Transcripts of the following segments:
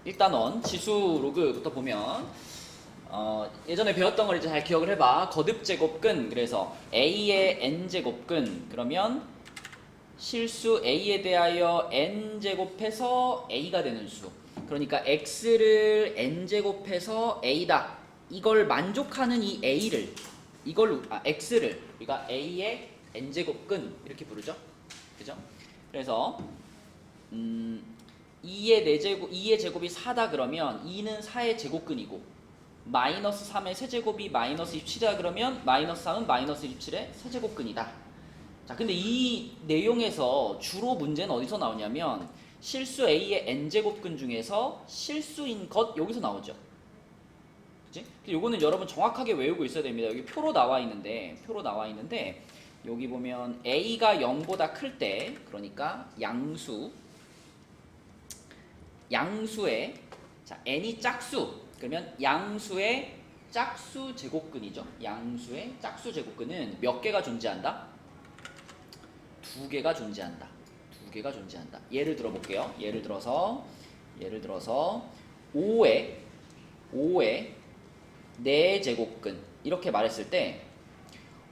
일단은 지수 로그부터 보면 예전에 배웠던 걸 이제 잘 기억을 해봐. 거듭 제곱근, 그래서 a의 n제곱근, 그러면 실수 a에 대하여 n제곱해서 a가 되는 수. 그러니까 x를 n제곱해서 a다. 이걸 만족하는 이 a를, x를 우리가 a의 n제곱근 이렇게 부르죠. 그죠? 그래서 2의 제곱이 4다 그러면 2는 4의 제곱근이고 마이너스 3의 세제곱이 마이너스 27이다 그러면 마이너스 3은 마이너스 27의 세제곱근이다. 자, 근데 이 내용에서 주로 문제는 어디서 나오냐면 실수 a의 n제곱근 중에서 실수인 것 여기서 나오죠. 그치? 요거는 여러분 정확하게 외우고 있어야 됩니다. 여기 표로 나와 있는데 여기 보면 a가 0보다 클 때, 그러니까 양수의 자 n이 짝수, 그러면 양수의 짝수 제곱근이죠. 양수의 짝수 제곱근은 몇 개가 존재한다? 두 개가 존재한다. 예를 들어 볼게요. 예를 들어서 5의 4제곱근 이렇게 말했을 때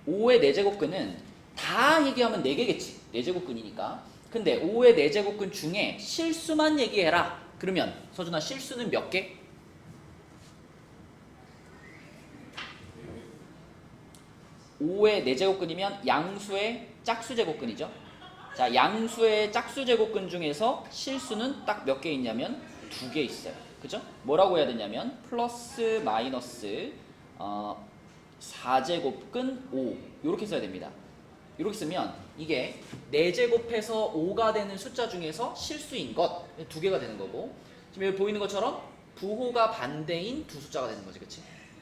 5의 4제곱근은 다 얘기하면 4개겠지. 4제곱근이니까. 근데 5의 4제곱근 중에 실수만 얘기해라. 그러면 서준아, 실수는 몇 개? 5의 4제곱근이면 양수의 짝수 제곱근이죠. 자, 양수의 짝수 제곱근 중에서 실수는 딱 몇 개 있냐면 2개 있어요. 그죠? 뭐라고 해야 되냐면 플러스 마이너스 4제곱근 5 이렇게 써야 됩니다. 이렇게 쓰면 이게 4제곱해서 5가 되는 숫자 중에서 실수인 것 2개가 되는 거고, 지금 여기 보이는 것처럼 부호가 반대인 두 숫자가 되는 거지. 그치?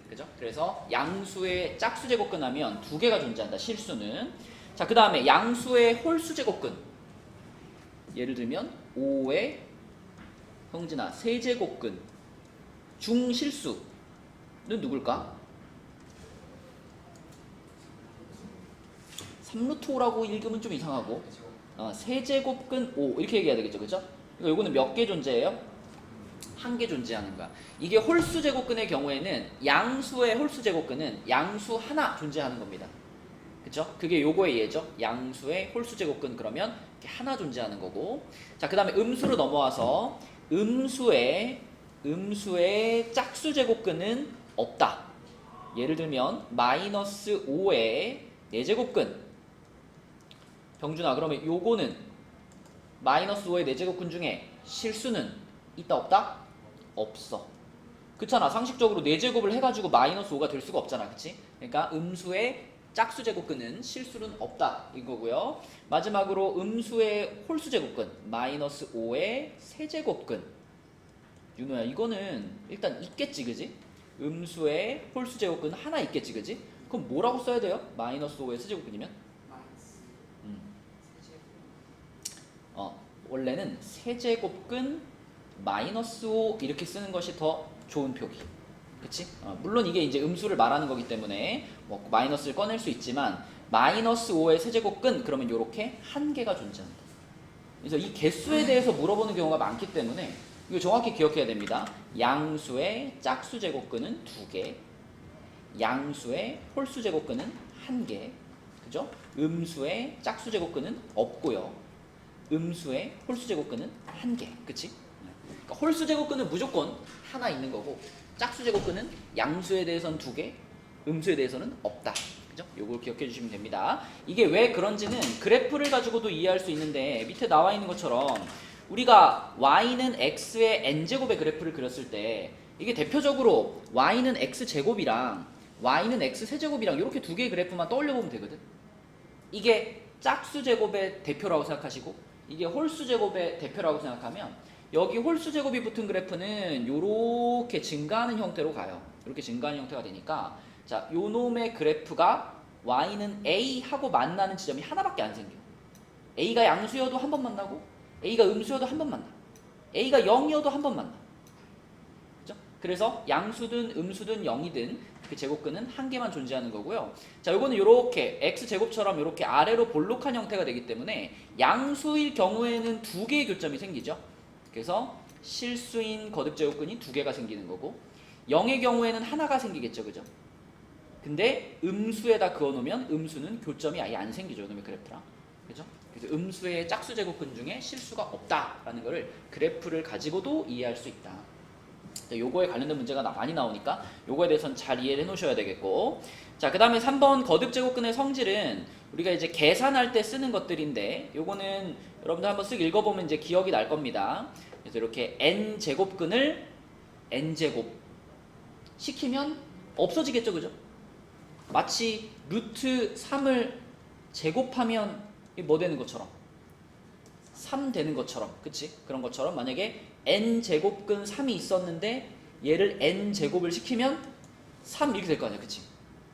그죠? 그래서 양수의 짝수 제곱근 하면 2개가 존재한다. 실수는. 자, 그 다음에 양수의 홀수 제곱근, 예를 들면 5의 형진아 세제곱근 중 실수는 누굴까? 3루트 5라고 읽으면 좀 이상하고 세제곱근 5 이렇게 얘기해야 되겠죠. 그죠? 그러니까 요거는 몇 개 존재해요? 한 개 존재하는 거야. 이게 홀수 제곱근의 경우에는 양수의 홀수 제곱근은 양수 하나 존재하는 겁니다. 그쵸? 그게 요거의 예죠. 양수의 홀수 제곱근 그러면 이렇게 하나 존재하는 거고. 자, 그 다음에 음수로 넘어와서 음수의 짝수 제곱근은 없다. 예를 들면 마이너스 5의 4제곱근. 병준아, 그러면 요거는 마이너스 5의 4제곱근 중에 실수는 있다 없다? 없어. 그렇잖아. 상식적으로 4제곱을 해가지고 마이너스 5가 될 수가 없잖아. 그치? 그러니까 음수의 짝수 제곱근은 실수는 없다 이거고요. 마지막으로 음수의 홀수 제곱근 마이너스 5의 세제곱근. 윤호야, 이거는 일단 있겠지. 그지? 음수의 홀수 제곱근 하나 있겠지. 그지? 그럼 뭐라고 써야 돼요? 마이너스 5의 세제곱근이면? 원래는 세제곱근 마이너스 5 이렇게 쓰는 것이 더 좋은 표기. 그치? 물론 이게 이제 음수를 말하는 거기 때문에 뭐 마이너스를 꺼낼 수 있지만 마이너스 5의 세제곱근 그러면 요렇게 한 개가 존재한다. 그래서 이 개수에 대해서 물어보는 경우가 많기 때문에 이거 정확히 기억해야 됩니다. 양수의 짝수 제곱근은 2개, 양수의 홀수 제곱근은 1개, 그죠? 음수의 짝수 제곱근은 없고요. 음수의 홀수 제곱근은 1개. 그치? 그러니까 홀수 제곱근은 무조건 하나 있는 거고, 짝수 제곱근은 양수에 대해서는 2개, 음수에 대해서는 없다. 그죠? 요걸 기억해 주시면 됩니다. 이게 왜 그런지는 그래프를 가지고도 이해할 수 있는데, 밑에 나와 있는 것처럼 우리가 y는 x의 n제곱의 그래프를 그렸을 때 이게 대표적으로 y는 x제곱이랑 y는 x세제곱이랑 이렇게 2개의 그래프만 떠올려 보면 되거든. 이게 짝수 제곱의 대표라고 생각하시고 이게 홀수 제곱의 대표라고 생각하면 여기 홀수 제곱이 붙은 그래프는 요렇게 증가하는 형태로 가요. 이렇게 증가하는 형태가 되니까, 자, 요 놈의 그래프가 y는 a 하고 만나는 지점이 하나밖에 안 생겨. a가 양수여도 한 번 만나고 a가 음수여도 한 번 만나. a가 0이어도 한 번 만나. 그죠? 그래서 양수든 음수든 0이든 그 제곱근은 한 개만 존재하는 거고요. 자, 요거는 요렇게 x제곱처럼 요렇게 아래로 볼록한 형태가 되기 때문에 양수일 경우에는 2개의 교점이 생기죠. 그래서 실수인 거듭 제곱근이 두 개가 생기는 거고 0의 경우에는 하나가 생기겠죠, 그죠? 근데 음수에다 그어놓으면 음수는 교점이 아예 안 생기죠, 놈의 그래프랑, 그죠? 그래서 음수의 짝수 제곱근 중에 실수가 없다라는 거를 그래프를 가지고도 이해할 수 있다. 요거에 관련된 문제가 많이 나오니까 요거에 대해서는 잘 이해를 해놓으셔야 되겠고, 자, 그 다음에 3번 거듭 제곱근의 성질은 우리가 이제 계산할 때 쓰는 것들인데 요거는 여러분들 한번 쓱 읽어보면 이제 기억이 날 겁니다. 그래서 이렇게 n 제곱근을 n 제곱 시키면 없어지겠죠, 그죠? 마치 루트 3을 제곱하면 뭐 되는 것처럼 3 되는 것처럼, 그치? 그런 것처럼 만약에 n 제곱근 3이 있었는데 얘를 n 제곱을 시키면 3 이렇게 될 거 아니야, 그치?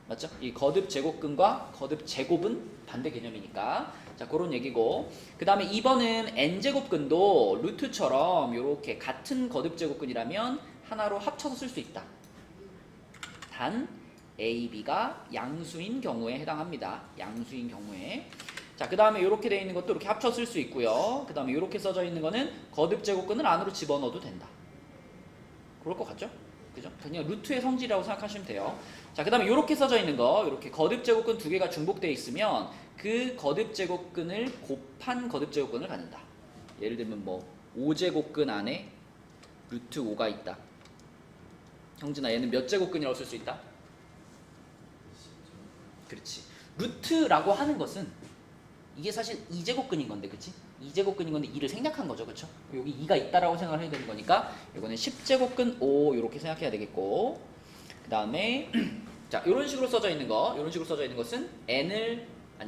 맞죠? 이 거듭 제곱근과 거듭 제곱은 반대 개념이니까. 자, 그런 얘기고, 그 다음에 2번은 n 제곱근도 루트처럼 이렇게 같은 거듭 제곱근이라면 하나로 합쳐서 쓸 수 있다. 단 a, b가 양수인 경우에 해당합니다. 양수인 경우에. 자, 그 다음에 이렇게 되어 있는 것도 이렇게 합쳐 쓸 수 있고요. 그 다음에 이렇게 써져 있는 거는 거듭 제곱근을 안으로 집어넣어도 된다. 그럴 것 같죠? 그죠? 그냥 루트의 성질이라고 생각하시면 돼요. 자, 그 다음에 이렇게 써져 있는 거, 이렇게 거듭 제곱근 두 개가 중복되어 있으면 그 거듭 제곱근을 곱한 거듭 제곱근을 갖는다. 예를 들면 뭐 5제곱근 안에 루트 5가 있다. 형진아, 얘는 몇 제곱근이라고 쓸 수 있다? 그렇지. 루트라고 하는 것은 이게 사실 2제곱근인 건데, 그치? 2제곱근인 건데 2를 생략한 거죠, 그쵸? 여기 2가 있다라고 생각을 해야 되는 거니까 이거는 10제곱근 5 이렇게 생각해야 되겠고, 그 다음에 자, 이런 식으로 써져 있는 거, 이런 식으로 써져 있는 것은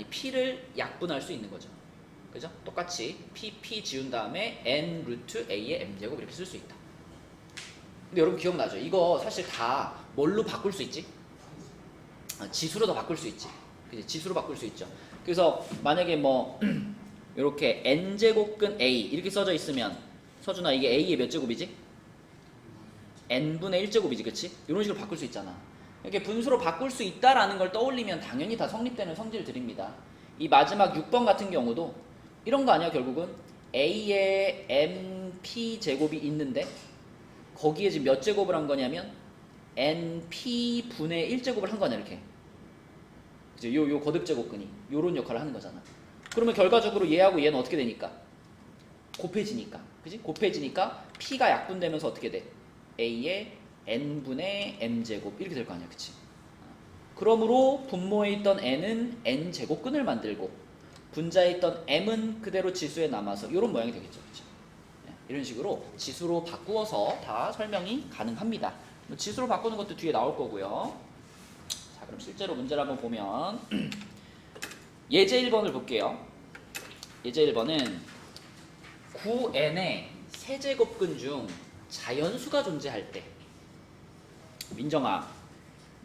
p를 약분할 수 있는 거죠, 그죠? 똑같이 p 지운 다음에 n 루트 a의 m제곱 이렇게 쓸 수 있다. 근데 여러분 기억나죠? 이거 사실 다 뭘로 바꿀 수 있지? 지수로도 바꿀 수 있지. 그치? 지수로 바꿀 수 있죠. 그래서 만약에 뭐 이렇게 n제곱근 a 이렇게 써져 있으면, 서준아, 이게 a의 몇 제곱이지? n분의 1제곱이지, 그치? 이런 식으로 바꿀 수 있잖아. 이렇게 분수로 바꿀 수 있다라는 걸 떠올리면 당연히 다 성립되는 성질들입니다. 이 마지막 6번 같은 경우도 이런 거 아니야, 결국은? a의 np제곱이 있는데 거기에 지금 몇 제곱을 한 거냐면 np분의 1제곱을 한 거냐, 이렇게. 그죠? 요 거듭 제곱근이 요런 역할을 하는 거잖아. 그러면 결과적으로 얘하고 얘는 어떻게 되니까? 곱해지니까. 그지? 곱해지니까 p가 약분되면서 어떻게 돼? a의 n분의 m제곱 이렇게 될 거 아니야, 그치? 그러므로 분모에 있던 n은 n제곱근을 만들고 분자에 있던 m은 그대로 지수에 남아서 이런 모양이 되겠죠, 그치? 이런 식으로 지수로 바꾸어서 다 설명이 가능합니다. 지수로 바꾸는 것도 뒤에 나올 거고요. 자, 그럼 실제로 문제를 한번 보면 예제 1번을 볼게요. 예제 1번은 9n의 세제곱근 중 자연수가 존재할 때, 민정아,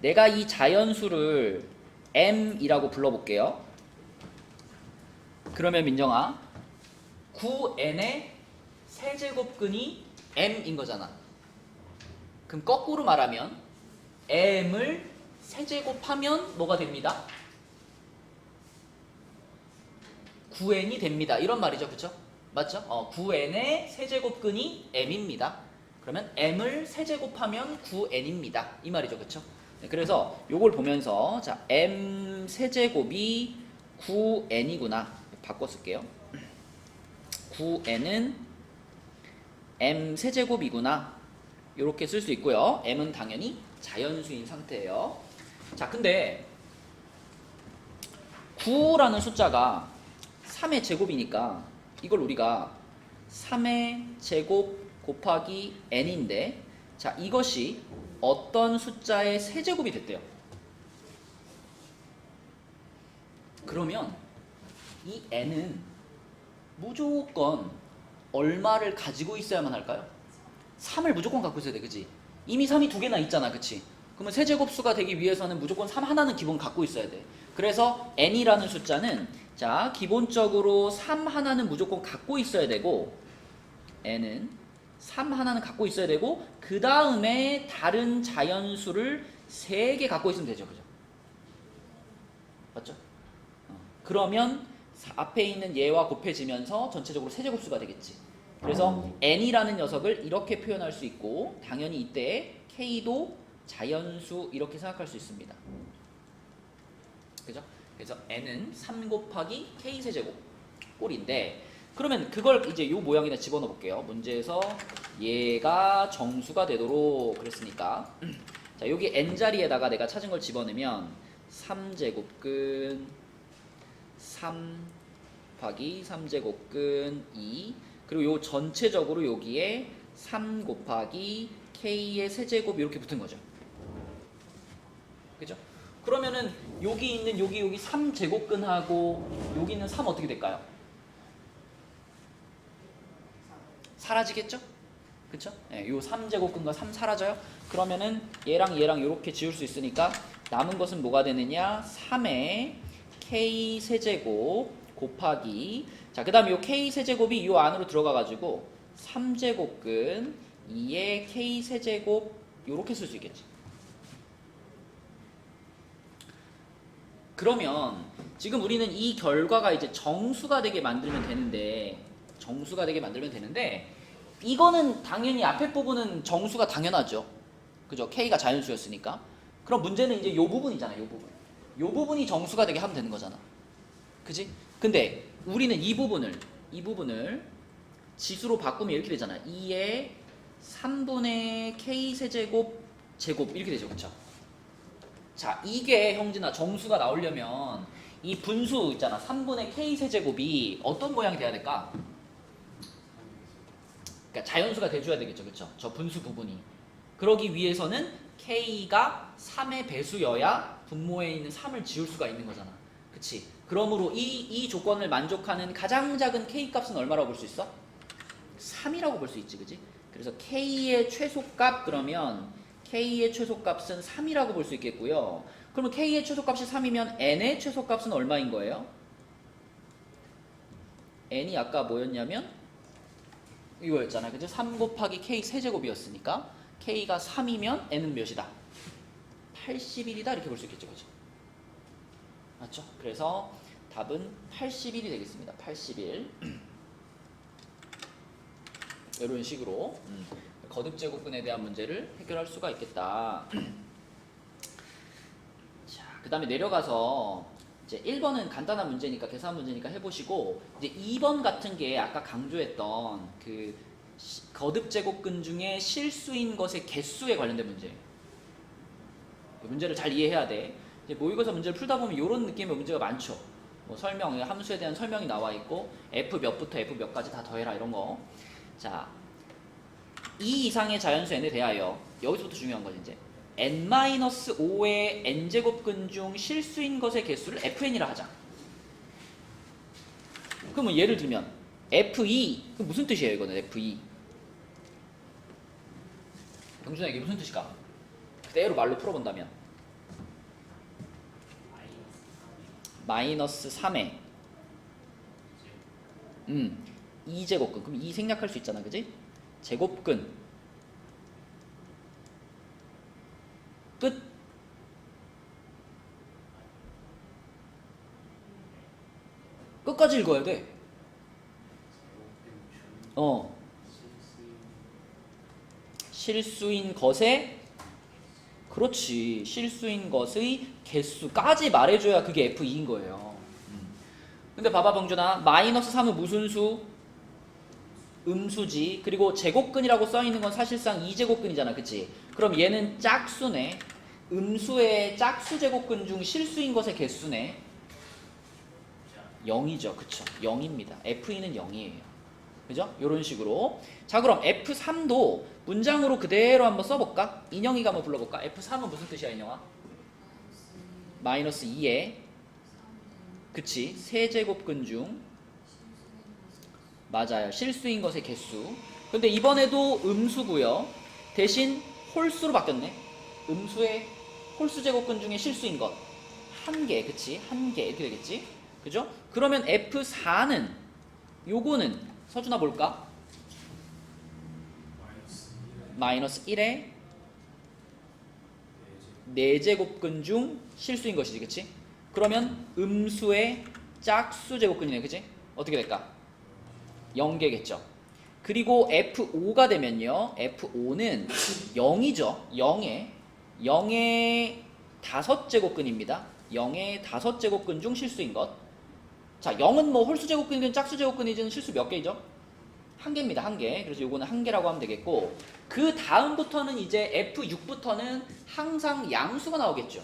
내가 이 자연수를 m이라고 불러볼게요. 그러면 민정아, 9n의 세제곱근이 m인 거잖아. 그럼 거꾸로 말하면 m을 세제곱하면 뭐가 됩니다? 9n이 됩니다. 이런 말이죠, 그쵸? 맞죠? 9n의 세제곱근이 m입니다. 그러면 m을 세제곱하면 9n입니다. 이 말이죠, 그쵸? 네, 그래서 요걸 보면서 자, m 세제곱이 9n이구나. 바꿔 쓸게요. 9n은 m 세제곱이구나. 이렇게 쓸 수 있고요. m은 당연히 자연수인 상태예요. 자, 근데 9라는 숫자가 3의 제곱이니까 이걸 우리가 3의 제곱 곱하기 n인데, 자, 이것이 어떤 숫자의 세제곱이 됐대요. 그러면 이 n은 무조건 얼마를 가지고 있어야만 할까요? 3을 무조건 갖고 있어야 돼, 그치? 이미 3이 두 개나 있잖아, 그치? 그러면 세제곱수가 되기 위해서는 무조건 3 하나는 기본 갖고 있어야 돼. 그래서 n이라는 숫자는 자, 기본적으로 3 하나는 무조건 갖고 있어야 되고, n은 3 하나는 갖고 있어야 되고, 그 다음에 다른 자연수를 3개 갖고 있으면 되죠, 그죠? 맞죠? 그러면 앞에 있는 얘와 곱해지면서 전체적으로 세제곱수가 되겠지. 그래서 n이라는 녀석을 이렇게 표현할 수 있고 당연히 이때 k도 자연수 이렇게 생각할 수 있습니다. 그죠? 그래서 n은 3 곱하기 k 세제곱 꼴인데 그러면 그걸 이제 요 모양에다 집어넣어 볼게요. 문제에서 얘가 정수가 되도록 그랬으니까 자 여기 n자리에다가 내가 찾은 걸 집어넣으면 3제곱근 3 곱하기 3제곱근 2 그리고 요 전체적으로 여기에 3 곱하기 k의 세제곱 이렇게 붙은 거죠. 그죠? 그러면은 여기 있는 여기 3제곱근하고 여기 있는 3 어떻게 될까요? 사라지겠죠? 그쵸? 네, 요 3제곱근과 3 사라져요? 그러면은 얘랑 이렇게 지울 수 있으니까 남은 것은 뭐가 되느냐? 3의 k 세제곱 곱하기 자, 그 다음에 요 k 세제곱이 요 안으로 들어가가지고 3제곱근 2의 k 세제곱 요렇게 쓸 수 있겠지. 그러면 지금 우리는 이 결과가 이제 정수가 되게 만들면 되는데 이거는 당연히 앞에 부분은 정수가 당연하죠. 그죠? K가 자연수였으니까. 그럼 문제는 이제 요 부분이잖아요. 요 부분. 요 부분이 정수가 되게 하면 되는 거잖아. 그지? 근데 우리는 이 부분을 지수로 바꾸면 이렇게 되잖아. 2의 3분의 K 세제곱 제곱 이렇게 되죠. 그쵸? 자, 이게 형진아 정수가 나오려면 이 분수 있잖아. 3분의 K 세제곱이 어떤 모양이 돼야 될까? 그러니까 자연수가 돼줘야 되겠죠. 그쵸? 저 분수 부분이. 그러기 위해서는 K가 3의 배수여야 분모에 있는 3을 지울 수가 있는 거잖아. 그치? 그러므로 이 조건을 만족하는 가장 작은 K 값은 얼마라고 볼 수 있어? 3이라고 볼 수 있지. 그치? 그래서 K의 최소값 그러면 K의 최소값은 3이라고 볼 수 있겠고요. 그러면 K의 최소값이 3이면 N의 최소값은 얼마인 거예요? N이 아까 뭐였냐면 이거였잖아. 그죠? 3 곱하기 K 세제곱이었으니까 K가 3이면 N은 몇이다? 81이다 이렇게 볼 수 있겠죠. 그죠? 맞죠? 그래서 답은 81이 되겠습니다. 81 이런 식으로 거듭제곱근에 대한 문제를 해결할 수가 있겠다. 자, 그 다음에 내려가서 이제 1번은 간단한 문제니까 계산 문제니까 해보시고 이제 2번 같은 게 아까 강조했던 그 거듭제곱근 중에 실수인 것의 개수에 관련된 문제예요. 문제를 잘 이해해야 돼. 이제 모의고사 문제를 풀다 보면 이런 느낌의 문제가 많죠. 뭐 설명, 함수에 대한 설명이 나와 있고 F 몇부터 F 몇까지 다 더해라 이런 거. 자, 2 이상의 자연수 n에 대하여 여기서부터 중요한 거지 이제 n-5의 n제곱근 중 실수인 것의 개수를 fn이라 하자. 그러면 예를 들면 f2 그럼 무슨 뜻이에요 이거는 f2 병준아 이게 무슨 뜻일까? 그대로 말로 풀어본다면 마이너스 3의 2제곱근 그럼 2 생략할 수 있잖아 그지? 제곱근 끝 끝까지 읽어야 돼. 실수인 것의 그렇지 실수인 것의 개수까지 말해줘야 그게 F2인 거예요. 근데 봐봐 병준아 마이너스 3은 무슨 수? 음수지. 그리고 제곱근이라고 써있는 건 사실상 2제곱근이잖아 그치? 그럼 얘는 짝수네. 음수의 짝수 제곱근 중 실수인 것의 개수네. 0이죠. 그쵸? 0입니다. F2는 0이에요. 그죠? 요런 식으로. 자 그럼 F3도 문장으로 그대로 한번 써볼까? 인영이가 한번 불러볼까? F3은 무슨 뜻이야 인영아? 마이너스 2에 그치? 세제곱근 중 맞아요. 실수인 것의 개수. 근데 이번에도 음수고요. 대신 홀수로 바뀌었네. 음수의 홀수 제곱근 중에 실수인 것. 1개. 그치? 1개. 이렇게 되겠지? 그죠? 그러면 F4는 요거는 서준아 볼까? 마이너스 1의 4제곱근 중 실수인 것이지. 그치? 그러면 음수의 짝수 제곱근이네. 그치? 어떻게 될까? 0개겠죠. 그리고 F5가 되면요. F5는 0이죠. 0의 5제곱근입니다. 0의 5제곱근 중 실수인 것. 자, 0은 뭐 홀수제곱근이든 짝수제곱근이든 실수 몇 개이죠? 한 개입니다. 한 개. 그래서 요거는 한 개라고 하면 되겠고, 그 다음부터는 이제 F6부터는 항상 양수가 나오겠죠.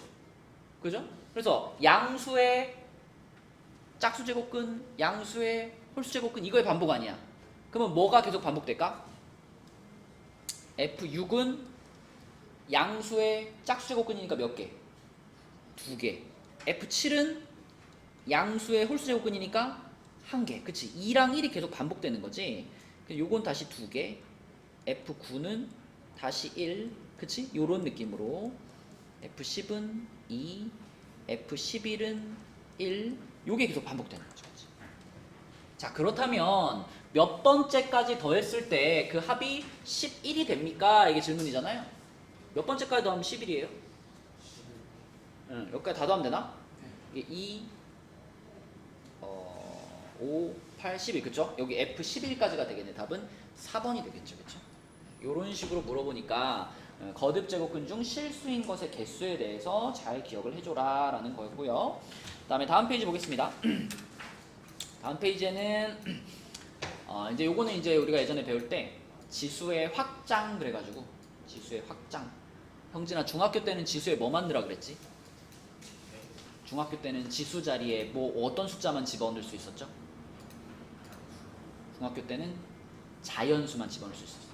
그죠? 그래서 양수의 짝수제곱근, 양수의 홀수제곱근, 이거의 반복 아니야. 그러면 뭐가 계속 반복될까? F6은 양수의 짝수제곱근이니까 몇 개? 2개. F7은 양수의 홀수제곱근이니까 1개. 그치? 2랑 1이 계속 반복되는 거지. 요건 다시 2개. F9는 다시 1. 그치? 요런 느낌으로. F10은 2. F11은 1. 요게 계속 반복되는 거죠. 그치? 자, 그렇다면 몇 번째까지 더했을 때 그 합이 11이 됩니까? 이게 질문이잖아요. 몇 번째까지 더하면 11이에요? 응, 여기까지 다 더하면 되나? 이게 2, 5, 8, 11, 그쵸? 여기 F11까지가 되겠네. 답은 4번이 되겠죠. 그쵸? 이런 식으로 물어보니까 거듭 제곱근 중 실수인 것의 개수에 대해서 잘 기억을 해줘라 라는 거였고요. 그 다음에 다음 페이지 보겠습니다. 다음 페이지에는 이제 요거는 이제 우리가 예전에 배울 때 지수의 확장 그래가지고 지수의 확장. 형진아, 중학교 때는 지수에 뭐 만들어 그랬지? 중학교 때는 지수 자리에 뭐 어떤 숫자만 집어넣을 수 있었죠? 중학교 때는 자연수만 집어넣을 수 있었어.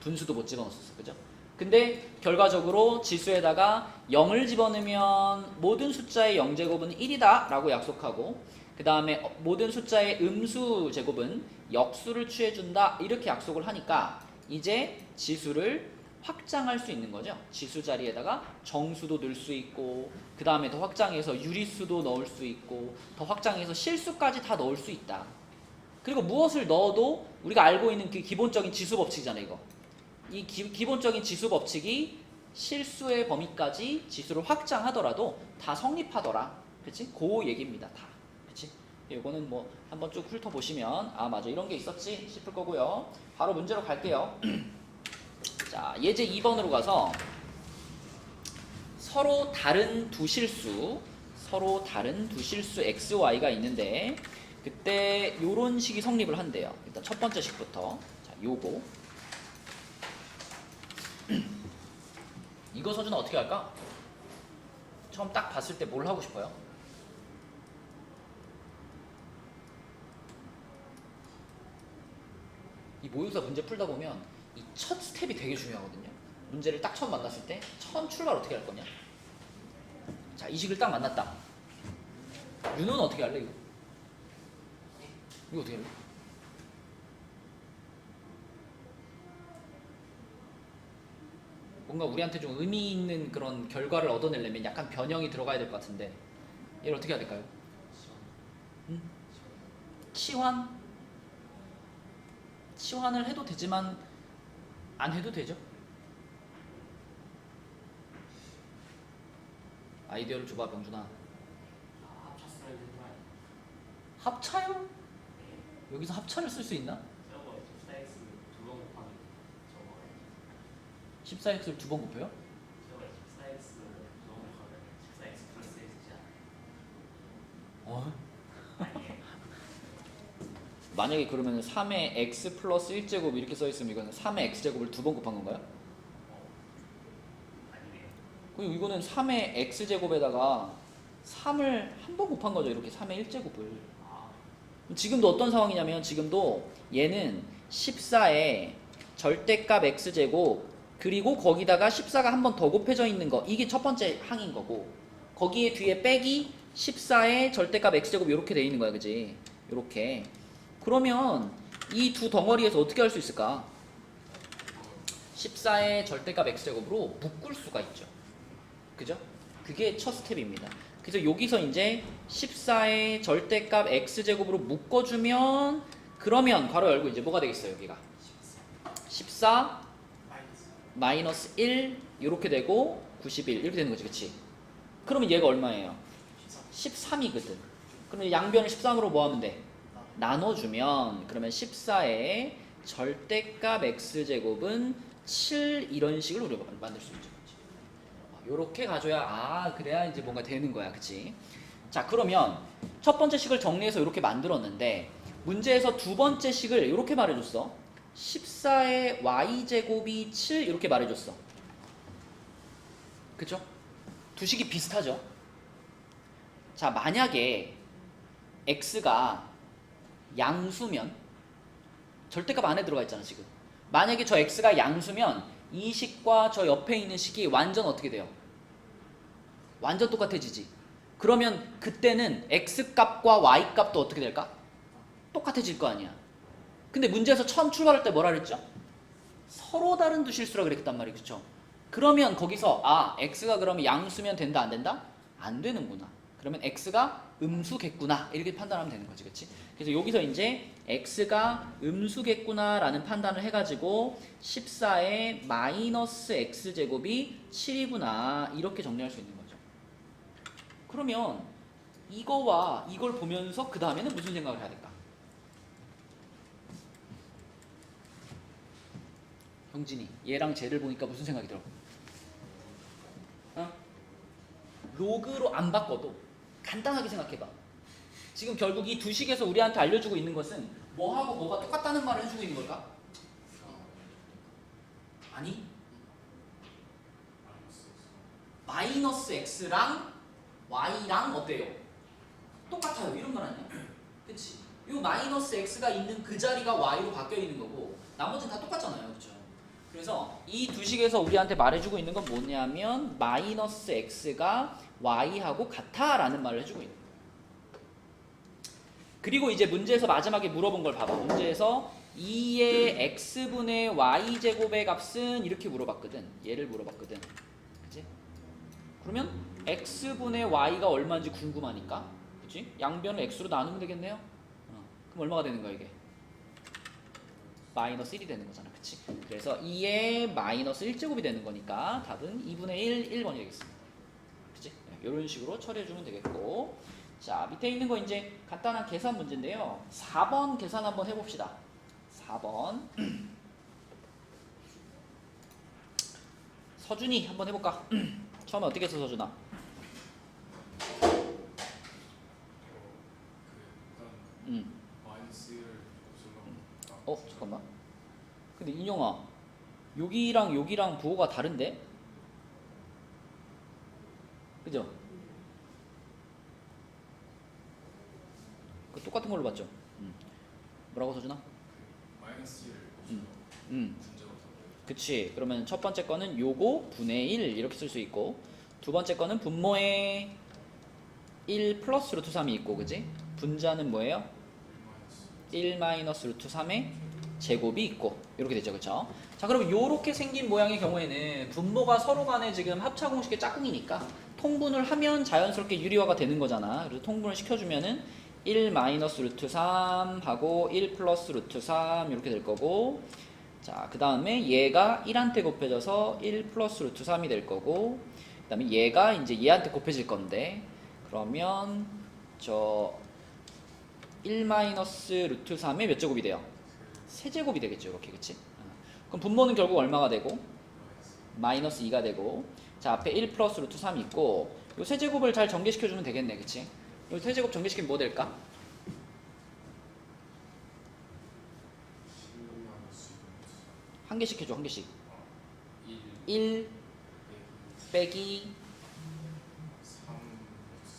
분수도 못 집어넣었어. 그죠? 근데 결과적으로 지수에다가 0을 집어넣으면 모든 숫자의 0제곱은 1이다 라고 약속하고, 그 다음에 모든 숫자의 음수 제곱은 역수를 취해준다 이렇게 약속을 하니까 이제 지수를 확장할 수 있는 거죠. 지수 자리에다가 정수도 넣을 수 있고, 그 다음에 더 확장해서 유리수도 넣을 수 있고, 더 확장해서 실수까지 다 넣을 수 있다. 그리고 무엇을 넣어도 우리가 알고 있는 그 기본적인 지수 법칙이잖아요. 이거. 이 기본적인 지수 법칙이 실수의 범위까지 지수를 확장하더라도 다 성립하더라. 그치? 그 얘기입니다. 다. 그치? 이거는 뭐 한번 쭉 훑어보시면 아 맞아 이런 게 있었지 싶을 거고요. 바로 문제로 갈게요. 자, 예제 2번으로 가서 서로 다른 두 실수 x, y가 있는데 그때 요런 식이 성립을 한대요. 일단 첫 번째 식부터. 자, 요거. 이거 서준아 어떻게 할까? 처음 딱 봤을 때 뭘 하고 싶어요? 이 모의고사 문제 풀다 보면 이 첫 스텝이 되게 중요하거든요. 문제를 딱 처음 만났을 때 처음 출발 어떻게 할 거냐? 자, 이 식을 딱 만났다. 윤호는 어떻게 할래 이거? 이거 어떻게 할래? 뭔가 우리한테 좀 의미 있는 그런 결과를 얻어내려면 약간 변형이 들어가야 될 것 같은데 얘를 어떻게 해야 될까요? 응? 치환을 해도 되지만 안 해도 되죠? 아이디어를 줘봐 병준아. 합차요? 여기서 합차를 쓸 수 있나? 14x를 두 번 곱해요? 어? 만약에 그러면 3의 x 플러스 1제곱 이렇게 써있으면 이거는 3의 x제곱을 두 번 곱한 건가요? 그리고 이거는 3의 x제곱에다가 3을 한 번 곱한 거죠. 이렇게 3의 1제곱을. 지금도 어떤 상황이냐면 지금도 얘는 14의 절대값 x제곱 그리고 거기다가 14가 한 번 더 곱해져 있는 거 이게 첫 번째 항인 거고 거기에 뒤에 빼기 14의 절대값 x제곱 이렇게 돼 있는 거야. 그지? 이렇게. 그러면 이 두 덩어리에서 어떻게 할 수 있을까? 14의 절대값 x제곱으로 묶을 수가 있죠. 그죠? 그게 첫 스텝입니다. 그래서 여기서 이제 14의 절대값 x제곱으로 묶어주면 그러면 괄호 열고 이제 뭐가 되겠어요? 여기가 14 마이너스 1 이렇게 되고 91 이렇게 되는 거지. 그치? 그러면 얘가 얼마예요? 13이거든. 그러면 양변을 13으로 뭐 하면 돼? 나눠주면 그러면 14의 절대값 x제곱은 7 이런 식으로 우리가 만들 수 있죠. 요렇게 가져야 그래야 이제 뭔가 되는 거야. 그치? 자, 그러면 첫 번째 식을 정리해서 이렇게 만들었는데 문제에서 두 번째 식을 이렇게 말해줬어. 14의 y제곱이 7 이렇게 말해줬어. 그쵸? 두 식이 비슷하죠? 자, 만약에 x가 양수면 절대값 안에 들어가 있잖아 지금. 만약에 저 x가 양수면 이 식과 저 옆에 있는 식이 완전 어떻게 돼요? 완전 똑같아지지. 그러면 그때는 x값과 y값도 어떻게 될까? 똑같아질 거 아니야. 근데 문제에서 처음 출발할 때 뭐라 그랬죠? 서로 다른 두 실수라 그랬단 말이에요. 그쵸? 그러면 거기서 x가 그러면 양수면 된다 안 된다? 안 되는구나. 그러면 x가 음수겠구나 이렇게 판단하면 되는 거지. 그치? 그래서 여기서 이제 x가 음수겠구나 라는 판단을 해가지고 14의 마이너스 x제곱이 7이구나 이렇게 정리할 수 있는 거죠. 그러면 이거와 이걸 보면서 그 다음에는 무슨 생각을 해야 될까? 형진이 얘랑 쟤를 보니까 무슨 생각이 들어? 로그로 안 바꿔도 간단하게 생각해봐. 지금 결국 이 두 식에서 우리한테 알려주고 있는 것은 뭐하고 뭐가 똑같다는 말을 해주고 있는 걸까? 아니, 마이너스 x랑 y랑 어때요? 똑같아요. 이런 말 아니야? 그치? 이 마이너스 x가 있는 그 자리가 y로 바뀌어 있는 거고 나머지는 다 똑같잖아요. 그쵸? 그래서 이 두 식에서 우리한테 말해주고 있는 건 뭐냐면 마이너스 x가 y하고 같아 라는 말을 해주고 있는 거예요. 그리고 이제 문제에서 마지막에 물어본 걸 봐봐. 문제에서 2의 x분의 y제곱의 값은 이렇게 물어봤거든. 얘를 물어봤거든. 그치? 그러면 x분의 y가 얼마인지 궁금하니까 그치? 양변을 x로 나누면 되겠네요. 그럼 얼마가 되는 거야 이게? 마이너스 1이 되는 거잖아. 그치? 그래서 2의 마이너스 1제곱이 되는 거니까 답은 2분의 1, 1번이 되겠습니다. 그치? 이런 식으로 처리해주면 되겠고 자 밑에 있는 거 이제 간단한 계산 문제인데요. 4번 계산 한번 해봅시다. 4번 서준이 한번 해볼까? 처음에 어떻게 했어 서준아? 잠깐만. 근데 인용아 여기랑 여기랑 부호가 다른데? 그죠? 그 똑같은 걸로 봤죠? 뭐라고 서준아? 마이너스 1을 분자로 그치. 그러면 첫 번째 거는 요거 분의 1 이렇게 쓸 수 있고 두 번째 거는 분모에 1 플러스 루트 3이 있고 그지? 분자는 뭐예요? 1 마이너스 루트 3의 제곱이 있고 이렇게 되죠. 그쵸? 자 그럼 요렇게 생긴 모양의 경우에는 분모가 서로 간에 지금 합차 공식의 짝꿍이니까 통분을 하면 자연스럽게 유리화가 되는 거잖아. 그래서 통분을 시켜주면은 1 마이너스 루트 3 하고 1 플러스 루트 3 이렇게 될 거고 자 그 다음에 얘가 1한테 곱해져서 1 플러스 루트 3이 될 거고 그 다음에 얘가 이제 얘한테 곱해질 건데 그러면 저 1 마이너스 루트 3의 몇 제곱이 돼요? 세제곱이 되겠죠. 이렇게 그치? 그럼 분모는 결국 얼마가 되고? 마이너스 2가 되고 자 앞에 1 플러스 루트 3이 있고 요 세제곱을 잘 전개시켜주면 되겠네. 그치? 요 세제곱 전개시키면 뭐 될까? 한 개씩 해줘. 한 개씩 1 빼기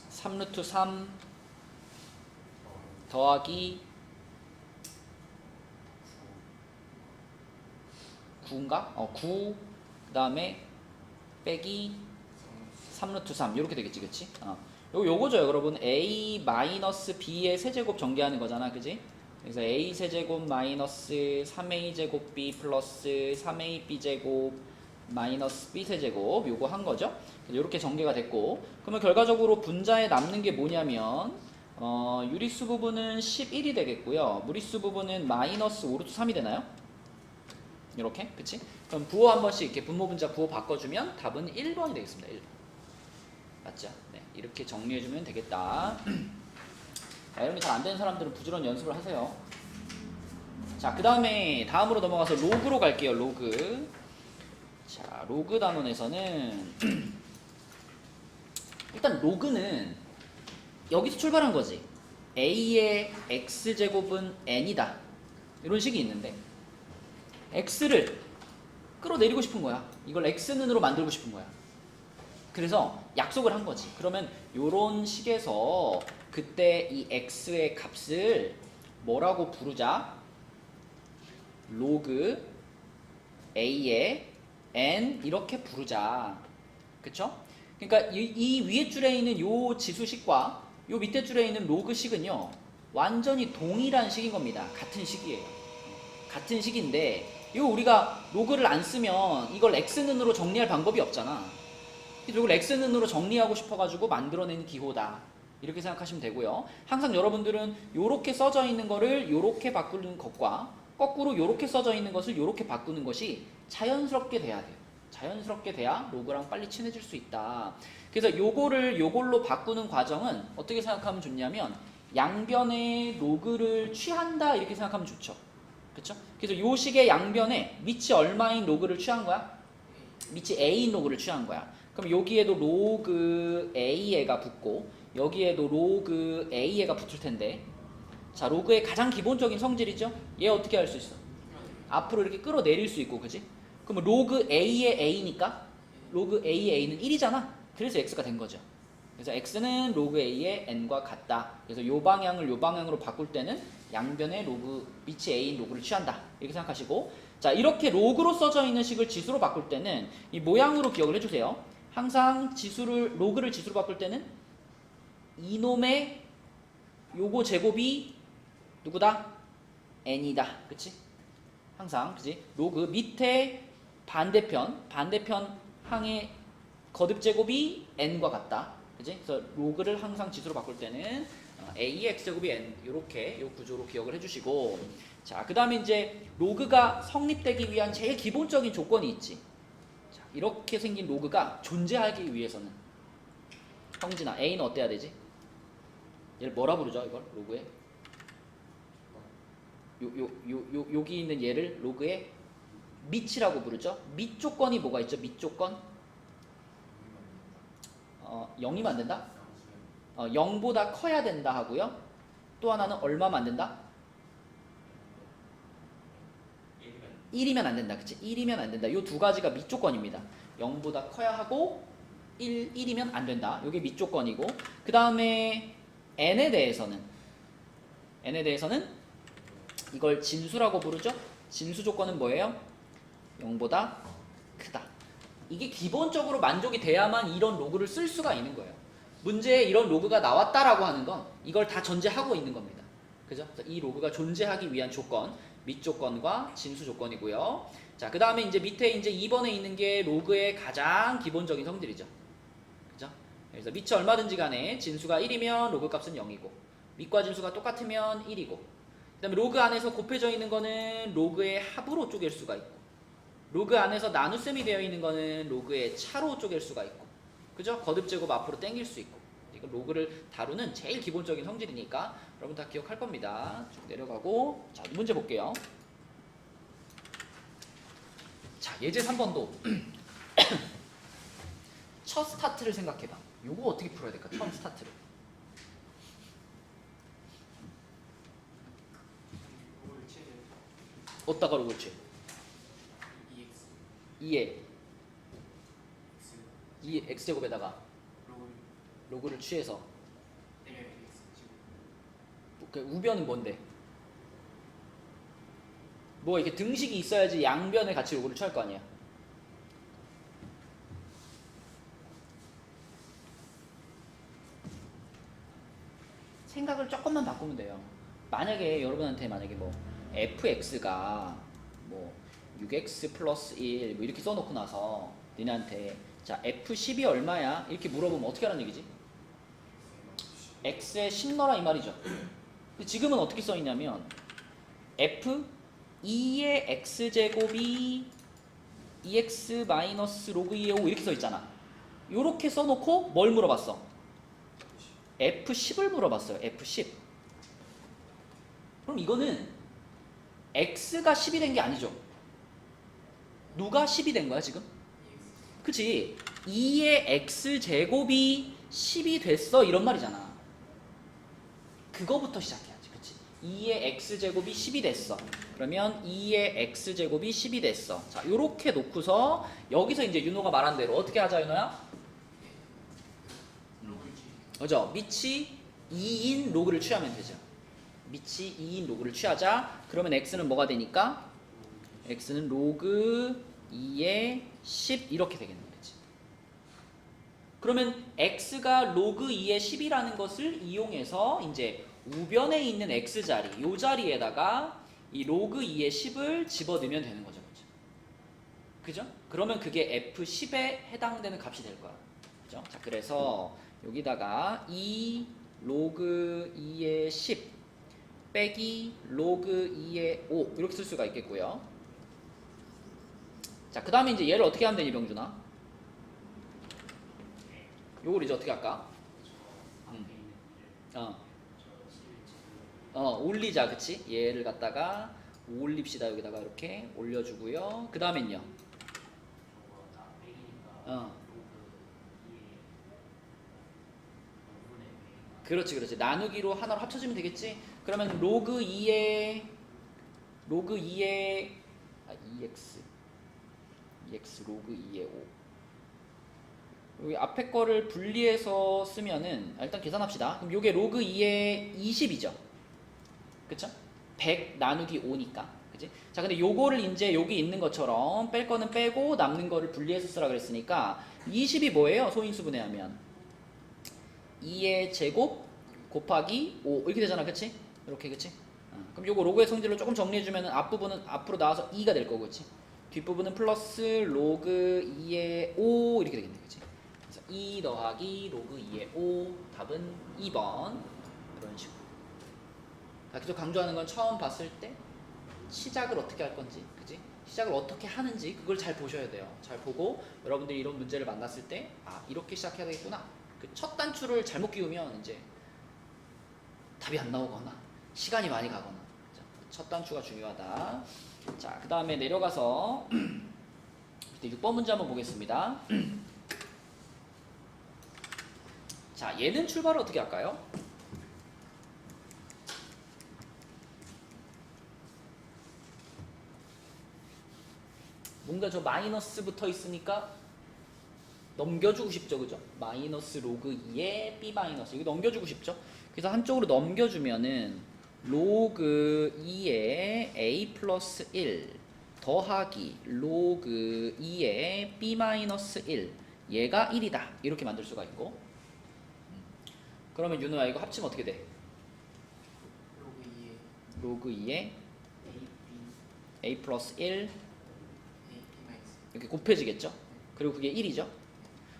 3 루트 3 더하기 9인가? 9 그 다음에 빼기 3 루트 3 이렇게 되겠지. 그치? 요거죠 여러분. a 마이너스 b의 세제곱 전개하는 거잖아. 그지? 그래서 a 세제곱 마이너스 3a 제곱 b 플러스 3ab 제곱 마이너스 b 세제곱 요거 한 거죠. 이렇게 전개가 됐고 그러면 결과적으로 분자에 남는 게 뭐냐면 유리수 부분은 11이 되겠고요. 무리수 부분은 마이너스 5 루트 3이 되나요? 이렇게 그치? 그럼 부호 한 번씩 이렇게 분모 분자 부호 바꿔주면 답은 1번이 되겠습니다. 1번 맞죠? 네, 이렇게 정리해주면 되겠다. 자, 여러분이 잘 안되는 사람들은 부지런히 연습을 하세요. 자, 그 다음에 다음으로 넘어가서 로그로 갈게요. 로그. 자, 로그 단원에서는 일단 로그는 여기서 출발한 거지. a의 x제곱은 n이다. 이런 식이 있는데 x를 끌어내리고 싶은 거야. 이걸 x는으로 만들고 싶은 거야. 그래서 약속을 한 거지. 그러면 요런 식에서 그때 이 x의 값을 뭐라고 부르자? 로그 a의 n 이렇게 부르자. 그쵸? 그러니까 이 위에 줄에 있는 요 지수식과 요 밑에 줄에 있는 로그식은요 완전히 동일한 식인 겁니다. 같은 식이에요. 같은 식인데 이거 우리가 로그를 안 쓰면 이걸 x는으로 정리할 방법이 없잖아. 그래서 이걸 x는으로 정리하고 싶어가지고 만들어낸 기호다. 이렇게 생각하시면 되고요. 항상 여러분들은 요렇게 써져 있는 거를 요렇게 바꾸는 것과 거꾸로 요렇게 써져 있는 것을 요렇게 바꾸는 것이 자연스럽게 돼야 돼요. 자연스럽게 돼야 로그랑 빨리 친해질 수 있다. 그래서 요거를 요걸로 바꾸는 과정은 어떻게 생각하면 좋냐면 양변의 로그를 취한다 이렇게 생각하면 좋죠. 그쵸? 그래서 요 식의 양변에 밑이 얼마인 로그를 취한 거야? 밑이 a인 로그를 취한 거야. 그럼 여기에도 로그 a가 붙고 여기에도 로그 a가 붙을 텐데 자, 로그의 가장 기본적인 성질이죠? 얘 어떻게 할 수 있어? 앞으로 이렇게 끌어내릴 수 있고, 그지? 그럼 로그 a의 a니까 로그 a의 a는 1이잖아. 그래서 x가 된 거죠. 그래서 x는 로그 a의 n과 같다. 그래서 요 방향을 요 방향으로 바꿀 때는 양변의 로그 밑이 a인 로그를 취한다. 이렇게 생각하시고 자, 이렇게 로그로 써져 있는 식을 지수로 바꿀 때는 이 모양으로 기억을 해주세요. 항상 로그를 지수로 바꿀 때는 이놈의 요거 제곱이 누구다? n이다. 그치? 항상, 그치? 로그 밑에 반대편 항의 거듭 제곱이 n과 같다. 그치? 그래서 로그를 항상 지수로 바꿀 때는 a x제곱이 n 요렇게 요 구조로 기억을 해주시고 자, 그 다음에 이제 로그가 성립되기 위한 제일 기본적인 조건이 있지. 자, 이렇게 생긴 로그가 존재하기 위해서는 형진아, a는 어때야 되지? 얘를 뭐라 부르죠? 이걸 로그에 여기 있는 얘를 로그의 밑이라고 부르죠. 밑 조건이 뭐가 있죠? 밑 조건 0이면 안 된다? 0보다 커야 된다 하고요. 또 하나는 얼마면 안 된다? 1이면 안 된다. 그치? 1이면 안 된다. 요 두 가지가 밑 조건입니다. 0보다 커야 하고 1이면 안 된다. 요게 밑 조건이고 그 다음에 n에 대해서는 이걸 진수라고 부르죠. 진수 조건은 뭐예요? 0보다 크다. 이게 기본적으로 만족이 돼야만 이런 로그를 쓸 수가 있는 거예요. 문제에 이런 로그가 나왔다라고 하는 건 이걸 다 전제하고 있는 겁니다. 그죠? 이 로그가 존재하기 위한 조건, 밑 조건과 진수 조건이고요. 자, 그 다음에 이제 밑에 이제 2번에 있는 게 로그의 가장 기본적인 성질이죠. 그죠? 그래서 밑이 얼마든지 간에 진수가 1이면 로그 값은 0이고, 밑과 진수가 똑같으면 1이고, 그 다음에 로그 안에서 곱해져 있는 거는 로그의 합으로 쪼갤 수가 있고, 로그 안에서 나눗셈이 되어 있는 거는 로그의 차로 쪼갤 수가 있고, 그죠? 거듭 제곱 앞으로 당길 수 있고. 이거 로그를 다루는 제일 기본적인 성질이니까 여러분 다 기억할 겁니다. 쭉 내려가고 자, 문제 볼게요. 자, 예제 3번도 첫 스타트를 생각해봐. 요거 어떻게 풀어야 될까? 처음 스타트를. 어디다가 로그를 취해? 2에 2 x제곱에다가 로그를 취해서 그 우변은 뭔데? 뭐 이렇게 등식이 있어야지 양변에 같이 로그를 취할 거 아니야. 생각을 조금만 바꾸면 돼요. 만약에 여러분한테 뭐 fx가 뭐 6x 플러스 1 뭐 이렇게 써놓고 나서 니네한테 자 f10이 얼마야? 이렇게 물어보면 어떻게 하라는 얘기지? x에 10 넣어라 이 말이죠. 근데 지금은 어떻게 써있냐면 f 2의 x제곱이 2x 마이너스 로그 2의 5 이렇게 써있잖아. 요렇게 써놓고 뭘 물어봤어? f10을 물어봤어요. f10. 그럼 이거는 x가 10이 된 게 아니죠. 누가 10이 된 거야 지금? 그치? 2의 x제곱이 10이 됐어 이런 말이잖아. 그거부터 시작해야지. 그치? 2의 x제곱이 10이 됐어. 그러면 2의 x제곱이 10이 됐어. 자, 요렇게 놓고서 여기서 이제 윤호가 말한 대로 어떻게 하자 윤호야? 그죠? 밑이 2인 로그를 취하면 되죠. 밑이 2인 로그를 취하자. 그러면 x는 뭐가 되니까? x는 로그 2의 10 이렇게 되겠는 거지. 그러면 x가 로그 2의 10이라는 것을 이용해서 이제 우변에 있는 x자리, 요 자리에다가 이 로그 2의 10을 집어넣으면 되는 거죠. 그죠? 그러면 그게 f10에 해당되는 값이 될 거야. 그죠? 자, 그래서 여기다가 2 로그 2의 10 빼기 로그 2의 5 이렇게 쓸 수가 있겠고요. 자, 그 다음에 이제 얘를 어떻게 하면 되니 병준아? 요걸 이제 어떻게 할까? 올리자, 그치? 얘를 갖다가 올립시다. 여기다가 이렇게 올려주고요. 그 다음엔요. 그렇지. 나누기로 하나로 합쳐지면 되겠지? 그러면 로그 2의 2x 로그 2의 5. 여기 앞에 거를 분리해서 쓰면은 일단 계산합시다. 그럼 요게 로그 2의 20이죠. 그쵸? 100 나누기 5니까. 그치? 자, 근데 요거를 이제 여기 있는 것처럼 뺄 거는 빼고 남는 거를 분리해서 쓰라 그랬으니까 20이 뭐예요? 소인수분해하면 2의 제곱 곱하기 5 이렇게 되잖아. 그치? 이렇게. 그치? 그럼 요거 로그의 성질로 조금 정리해주면 앞부분은 앞으로 나와서 2가 될 거고. 그치? 뒷부분은 플러스 로그 2의 5 이렇게 되겠네. 그치? 그래서 2 더하기 로그 2의 5 답은 2번. 이런 식으로. 계속 강조하는 건 처음 봤을 때 시작을 어떻게 할 건지, 그지? 시작을 어떻게 하는지 그걸 잘 보셔야 돼요. 잘 보고 여러분들이 이런 문제를 만났을 때 이렇게 시작해야 되겠구나. 그 첫 단추를 잘못 끼우면 이제 답이 안 나오거나 시간이 많이 가거나. 자, 첫 단추가 중요하다. 자, 그 다음에 내려가서 6번 문제 한번 보겠습니다. 자, 얘는 출발을 어떻게 할까요? 뭔가 저 마이너스 붙어 있으니까 넘겨주고 싶죠, 그죠? 마이너스 로그 2의 b 마이너스 여기 넘겨주고 싶죠? 그래서 한쪽으로 넘겨주면은 로그 2의 a 플러스 1 더하기 로그 2의 b 마이너스 1 얘가 1이다 이렇게 만들 수가 있고. 그러면 윤호야 이거 합치면 어떻게 돼? 로그 2의 a 플러스 1 이렇게 곱해지겠죠? 그리고 그게 1이죠?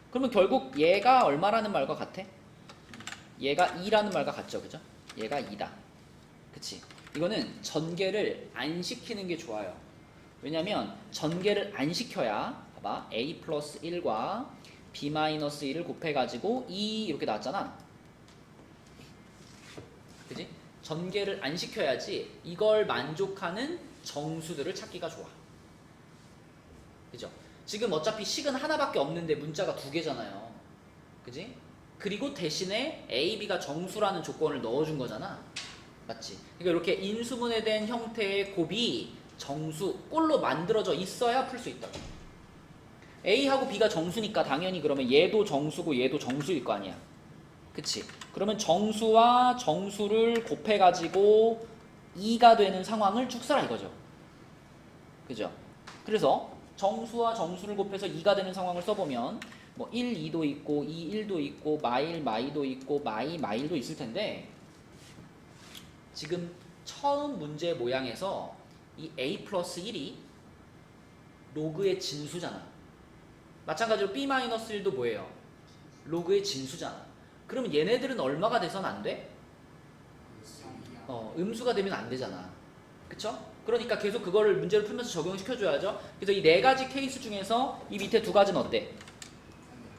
그러면 결국 얘가 얼마라는 말과 같아? 얘가 2라는 말과 같죠? 그죠? 얘가 2다. 그치? 이거는 전개를 안 시키는 게 좋아요. 왜냐면 전개를 안 시켜야 봐봐 a 플러스 1과 b 마이너스 1을 곱해가지고 2 이렇게 나왔잖아. 그치? 전개를 안 시켜야지 이걸 만족하는 정수들을 찾기가 좋아. 그죠? 지금 어차피 식은 하나밖에 없는데 문자가 두 개잖아요. 그지? 그리고 대신에 A, B가 정수라는 조건을 넣어준 거잖아. 맞지? 그러니까 이렇게 인수분해된 형태의 곱이 정수, 꼴로 만들어져 있어야 풀 수 있다고. A하고 B가 정수니까 당연히 그러면 얘도 정수고 얘도 정수일 거 아니야. 그치? 그러면 정수와 정수를 곱해가지고 2가 되는 상황을 쭉 써라 이거죠. 그죠? 그래서 정수와 정수를 곱해서 2가 되는 상황을 써보면 뭐 1, 2도 있고 2, 1도 있고 마일, 마이도 있고 마이, 마일도 있을 텐데 지금 처음 문제 모양에서 이 a 플러스 1이 로그의 진수잖아. 마찬가지로 b 마이너스 1도 뭐예요? 로그의 진수잖아. 그러면 얘네들은 얼마가 돼서는 안 돼? 음수가 되면 안 되잖아. 그쵸? 그러니까 계속 그거를 문제를 풀면서 적용시켜줘야죠. 그래서 이 네 가지 케이스 중에서 이 밑에 두 가지는 어때?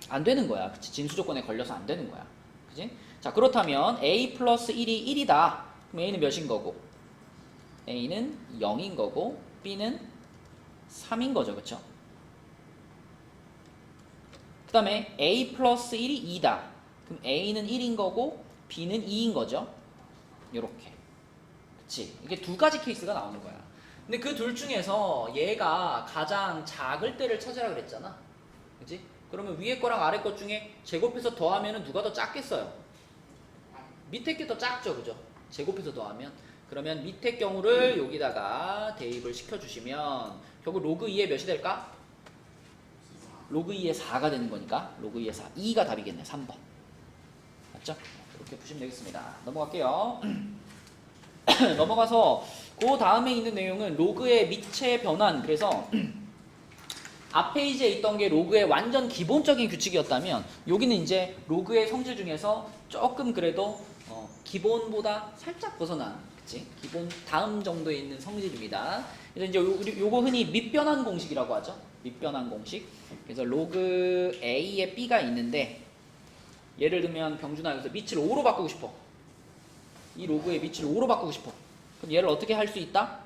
안 되는 거야. 그치? 진수 조건에 걸려서 안 되는 거야. 그치? 자, 그렇다면 a 플러스 1이 1이다. 그럼 a는 몇인 거고? A는 0인 거고 B는 3인 거죠. 그쵸? 그 다음에 A 플러스 1이 2다. 그럼 A는 1인 거고 B는 2인 거죠. 요렇게. 그치? 이게 두 가지 케이스가 나오는 거야. 근데 그 둘 중에서 얘가 가장 작을 때를 찾으라 그랬잖아. 그치? 그러면 위에 거랑 아래 것 중에 제곱해서 더하면 누가 더 작겠어요? 밑에 게 더 작죠. 그죠? 제곱해서 더하면. 그러면 밑에 경우를 여기다가 대입을 시켜주시면 결국 로그 2의 몇이 될까? 로그 2의 4가 되는 거니까 로그 2의 4. 2가 답이겠네. 3번. 맞죠? 이렇게 푸시면 되겠습니다. 넘어갈게요. 넘어가서 그 다음에 있는 내용은 로그의 미체 변환. 그래서 앞 페이지에 있던 게 로그의 완전 기본적인 규칙이었다면 여기는 이제 로그의 성질 중에서 조금 그래도 기본보다 살짝 벗어난, 그치? 기본 다음 정도에 있는 성질입니다. 그래서 이제 요거 흔히 밑변환 공식이라고 하죠. 밑변환 공식. 그래서 로그 A에 B가 있는데 예를 들면 병준아 여기서 밑을 5로 바꾸고 싶어. 이 로그의 밑을 5로 바꾸고 싶어. 그럼 얘를 어떻게 할 수 있다?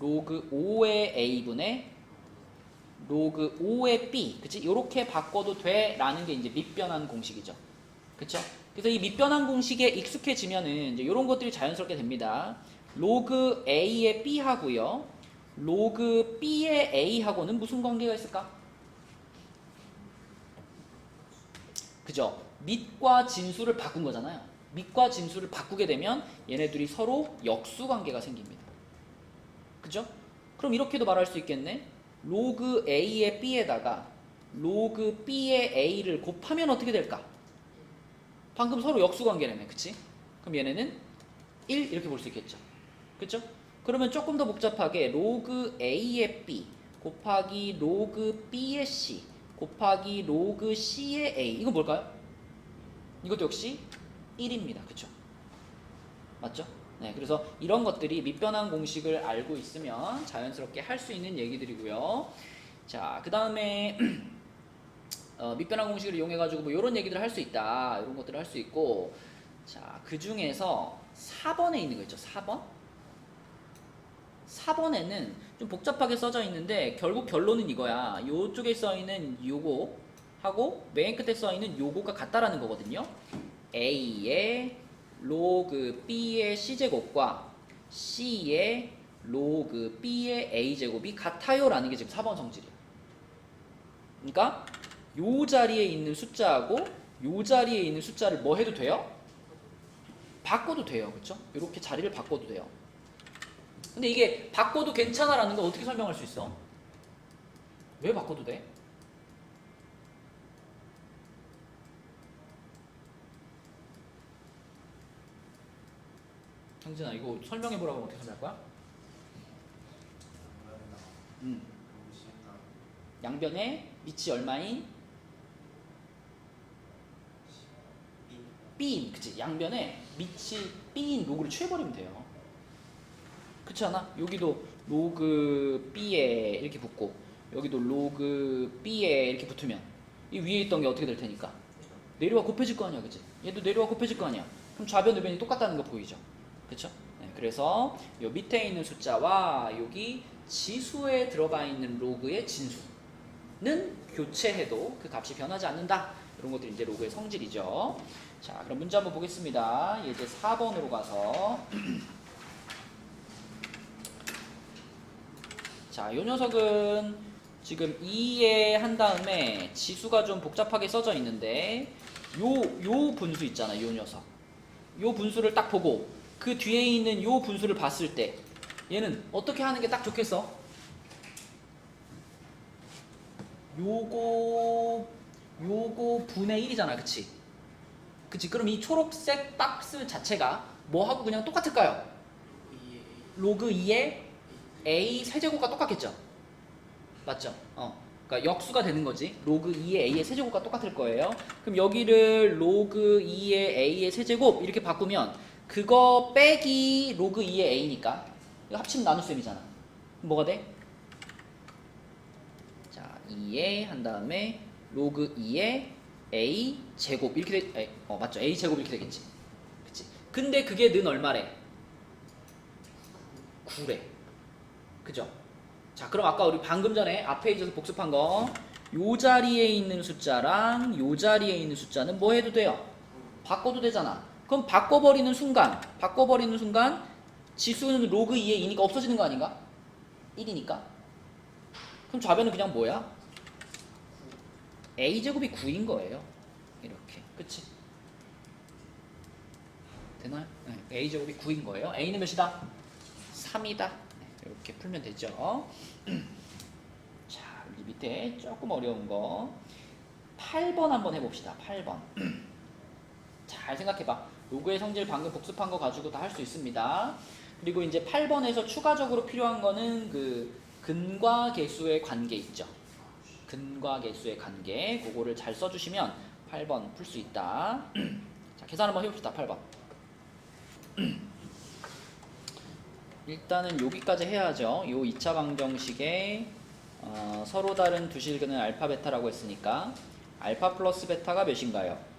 로그 5의 A분의 로그 5의 B, 그치? 요렇게 바꿔도 돼 라는 게 이제 밑변환 공식이죠. 그쵸? 그래서 이 밑변환 공식에 익숙해지면은 이제 요런 것들이 자연스럽게 됩니다. 로그 A의 B 하고요. 로그 B의 A하고는 무슨 관계가 있을까? 그죠? 밑과 진수를 바꾼 거잖아요. 밑과 진수를 바꾸게 되면 얘네들이 서로 역수 관계가 생깁니다. 그죠? 그럼 이렇게도 말할 수 있겠네. 로그 A의 B에다가 로그 B의 A를 곱하면 어떻게 될까? 방금 서로 역수 관계라며, 그치? 그럼 얘네는 1 이렇게 볼 수 있겠죠. 그쵸? 그러면 조금 더 복잡하게 로그 A의 B 곱하기 로그 B의 C 곱하기 로그 C의 A, 이건 뭘까요? 이것도 역시 1입니다. 그쵸? 맞죠? 네, 그래서 이런 것들이 밑변환 공식을 알고 있으면 자연스럽게 할 수 있는 얘기들이고요. 자, 그 다음에 밑변환 공식을 이용해가지고 뭐 이런 얘기들을 할 수 있다. 이런 것들을 할 수 있고, 자, 그 중에서 4번에 있는 거 있죠. 4번? 4번에는 좀 복잡하게 써져 있는데 결국 결론은 이거야. 요쪽에 써 있는 요거 하고 맨 끝에 써 있는 요거가 같다라는 거거든요. A의 로그 B의 C제곱과 C의 로그 B의 A제곱이 같아요 라는 게 지금 4번 성질이에요. 그러니까 요 자리에 있는 숫자하고 요 자리에 있는 숫자를 뭐 해도 돼요? 바꿔도 돼요. 그쵸? 이렇게 자리를 바꿔도 돼요. 근데 이게 바꿔도 괜찮아 라는 걸 어떻게 설명할 수 있어? 왜 바꿔도 돼? 형진아, 이거 설명해보라고 하면 어떻게 설명할 거야? 양변의 밑이 얼마인? B인, 그치? 양변의 밑이 B인 로그를 취해버리면 돼요. 그렇지 않아? 여기도 로그 B에 이렇게 붙고 여기도 로그 B에 이렇게 붙으면 이 위에 있던 게 어떻게 될 테니까? 내려와 곱해질 거 아니야, 그치? 얘도 내려와 곱해질 거 아니야. 그럼 좌변 우변이 똑같다는 거 보이죠? 그쵸? 네, 그래서 요 밑에 있는 숫자와 여기 지수에 들어가 있는 로그의 진수는 교체해도 그 값이 변하지 않는다. 이런 것들이 이제 로그의 성질이죠. 자, 그럼 문제 한번 보겠습니다. 이제 4번으로 가서 자, 요 녀석은 지금 2에 한 다음에 지수가 좀 복잡하게 써져 있는데 요 분수 있잖아, 요 녀석. 요 분수를 딱 보고 그 뒤에 있는 요 분수를 봤을 때 얘는 어떻게 하는 게 딱 좋겠어? 요거 분의 1이잖아, 그치? 그치? 그럼 이 초록색 박스 자체가 뭐하고 그냥 똑같을까요? 로그 2의 A 세제곱과 똑같겠죠? 맞죠? 그러니까 역수가 되는 거지. 로그 2의 A의 세제곱과 똑같을 거예요. 그럼 여기를 로그 2의 A의 세제곱 이렇게 바꾸면 그거 빼기 로그 2의 A니까 이거 합치면 나눗셈이잖아. 그럼 뭐가 돼? 자, 2에 한 다음에 로그 2의 A 제곱 이렇게 맞죠? A 제곱 이렇게 되겠지. 그치? 근데 그게 는 얼마래? 9래. 그죠? 자, 그럼 아까 우리 방금 전에 앞 페이지에서 복습한 거, 요 자리에 있는 숫자랑 요 자리에 있는 숫자는 뭐 해도 돼요? 바꿔도 되잖아. 그럼 바꿔버리는 순간 지수는 로그 2의 2니까 없어지는 거 아닌가? 1이니까. 그럼 좌변은 그냥 뭐야? a제곱이 9인 거예요. 이렇게. 그치? 되나요? 네, a제곱이 9인 거예요. a는 몇이다? 3이다. 이렇게 풀면 되죠. 자, 여기 밑에 조금 어려운 거 8번 한번 해봅시다. 8번. 잘 생각해봐. 로그의 성질 방금 복습한 거 가지고 다 할 수 있습니다. 그리고 이제 8번에서 추가적으로 필요한 거는 그 근과 계수의 관계 있죠. 근과 계수의 관계. 그거를 잘 써주시면 8번 풀 수 있다. 자, 계산 한번 해봅시다. 8번. 일단은 여기까지 해야죠. 요 2차 방정식에 서로 다른 두 실근은 알파 베타라고 했으니까 알파 플러스 베타가 몇인가요?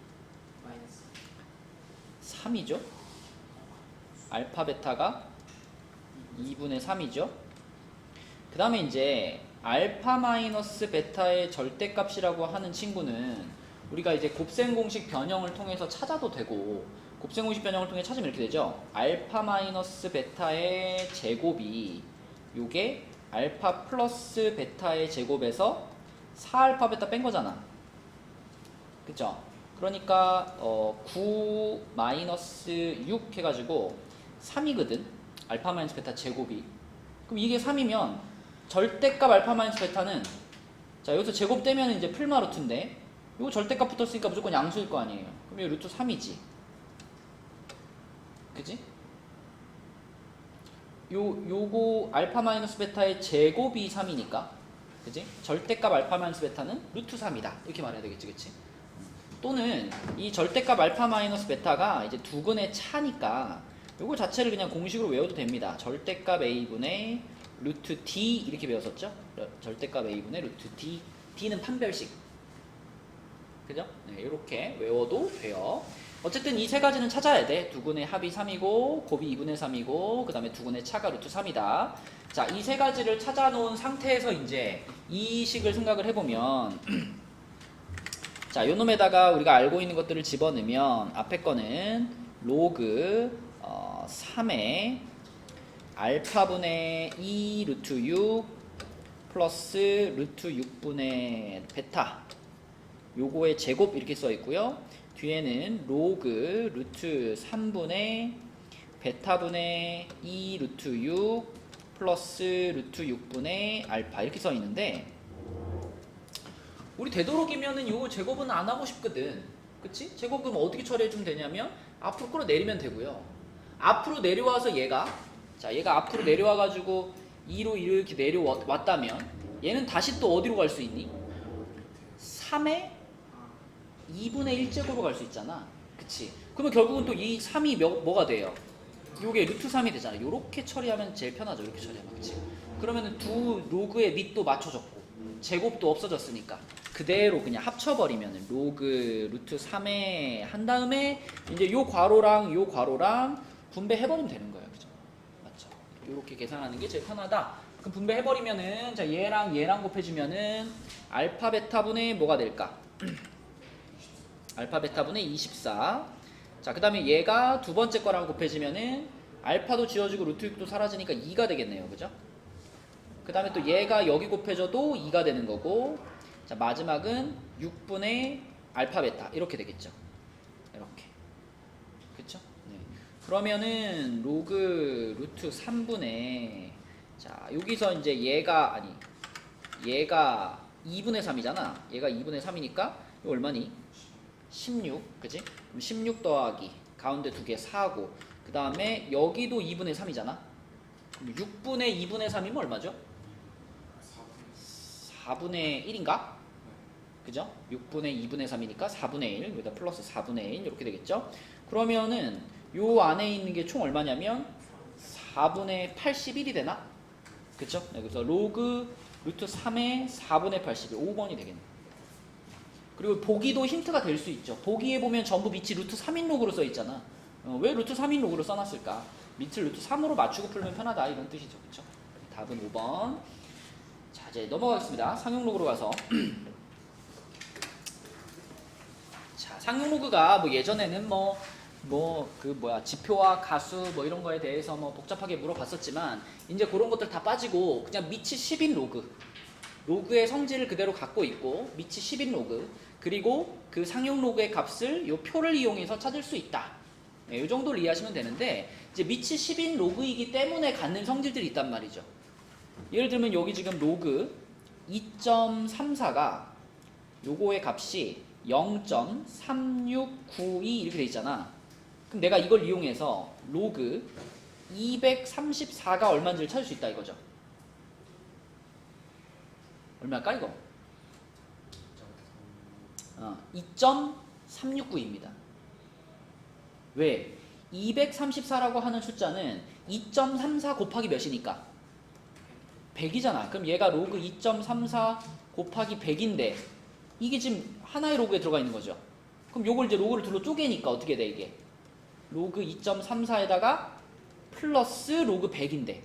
3이죠. 알파 베타가 2분의 3이죠. 그 다음에 이제 알파 마이너스 베타의 절대값이라고 하는 친구는 우리가 이제 곱셈 공식 변형을 통해서 찾아도 되고, 곱셈 공식 변형을 통해 찾으면 이렇게 되죠. 알파 마이너스 베타의 제곱이 요게 알파 플러스 베타의 제곱에서 4알파 베타 뺀 거잖아. 그쵸? 그러니까 9 마이너스 6 해가지고 3이거든. 알파 마이너스 베타 제곱이. 그럼 이게 3이면 절대값 알파 마이너스 베타는, 자 여기서 제곱 떼면 이제 풀마 루트인데 요거 절대값 붙었으니까 무조건 양수일 거 아니에요. 그럼 이거 루트 3이지. 그지? 요거 알파 마이너스 베타의 제곱이 3이니까, 그지? 절대값 알파 마이너스 베타는 루트 3이다. 이렇게 말해야 되겠지, 그치? 또는 이 절대값 알파 마이너스 베타가 이제 두근의 차니까 요거 자체를 그냥 공식으로 외워도 됩니다. 절대값 a분의 루트 d 이렇게 배웠었죠? 절대값 a분의 루트 d. d는 판별식. 그죠? 네, 이렇게 외워도 돼요. 어쨌든 이 세 가지는 찾아야 돼. 두근의 합이 3이고 곱이 2분의 3이고 그 다음에 두근의 차가 루트 3이다. 자, 이 세 가지를 찾아놓은 상태에서 이제 이 식을 생각을 해보면 자, 요 놈에다가 우리가 알고 있는 것들을 집어넣으면 앞에 거는 로그 3의 알파분의 2 루트 6 플러스 루트 6분의 베타, 요거의 제곱 이렇게 써 있고요. 뒤에는 로그 루트 3분의 베타분의 2 루트 6 플러스 루트 6분의 알파 이렇게 써 있는데, 우리 되도록이면은 요 제곱은 안 하고 싶거든. 그치? 제곱은 어떻게 처리해주면 되냐면 앞으로 끌어내리면 되고요. 앞으로 내려와서 얘가 앞으로 내려와가지고 2로 이렇게 내려왔다면 얘는 다시 또 어디로 갈 수 있니? 3의 2분의 1제곱으로 갈 수 있잖아. 그치? 그러면 결국은 또 이 3이 뭐가 돼요? 요게 루트 3이 되잖아. 요렇게 처리하면 제일 편하죠. 이렇게 처리하면. 그치? 그러면은 두 로그의 밑도 맞춰졌고 제곱도 없어졌으니까 그대로 그냥 합쳐버리면 로그 루트 3에 한 다음에 이제 요 괄호랑 요 괄호랑 분배해버리면 되는 거예요. 그죠? 맞죠? 요렇게 계산하는 게 제일 편하다. 그럼 분배해버리면은, 자, 얘랑 얘랑 곱해주면은 알파 베타분의 뭐가 될까? 알파 베타분의 24. 자, 그 다음에 얘가 두 번째 거랑 곱해지면은 알파도 지워지고 루트 6도 사라지니까 2가 되겠네요. 그죠? 그 다음에 또 얘가 여기 곱해져도 2가 되는 거고, 자, 마지막은 6분의 알파 베타 이렇게 되겠죠. 이렇게. 그쵸? 네. 그러면은 로그 루트 3분의, 자, 여기서 이제 얘가 2분의 3이잖아. 얘가 2분의 3이니까 이거 얼마니? 16. 그지? 그럼 16 더하기 가운데 두 개 4고, 그 다음에 여기도 2분의 3이잖아. 그럼 6분의 2분의 3이면 얼마죠? 4분의 1인가? 그죠? 6분의 2분의 3이니까 4분의 1, 여기다 플러스 4분의 1 이렇게 되겠죠? 그러면은 요 안에 있는 게 총 얼마냐면 4분의 81이 되나? 그쵸? 네, 그래서 로그 루트 3의 4분의 81, 5번이 되겠네. 그리고 보기도 힌트가 될 수 있죠. 보기에 보면 전부 밑이 루트 3인 로그로 써 있잖아. 왜 루트 3인 로그로 써놨을까? 밑을 루트 3으로 맞추고 풀면 편하다 이런 뜻이죠. 그쵸? 답은 5번. 자, 이제 넘어가겠습니다. 상용 로그로 가서 자, 상용 로그가 뭐 예전에는 지표와 가수 뭐 이런 거에 대해서 뭐 복잡하게 물어봤었지만 이제 그런 것들 다 빠지고 그냥 밑이 10인 로그의 성질을 그대로 갖고 있고 밑이 10인 로그 그리고 그 상용 로그의 값을 요 표를 이용해서 찾을 수 있다. 네, 이 정도를 이해하시면 되는데 이제 밑이 10인 로그이기 때문에 갖는 성질들이 있단 말이죠. 예를 들면 여기 지금 로그 2.34가 요거의 값이 0.3692 이렇게 돼 있잖아. 그럼 내가 이걸 이용해서 로그 234가 얼마인지를 찾을 수 있다 이거죠. 얼마일까 이거? 2.369입니다. 왜? 234라고 하는 숫자는 2.34 곱하기 몇이니까? 100이잖아. 그럼 얘가 로그 2.34 곱하기 100인데 이게 지금 하나의 로그에 들어가 있는 거죠. 그럼 요걸 이제 로그를 둘로 쪼개니까 어떻게 돼 이게? 로그 2.34에다가 플러스 로그 100인데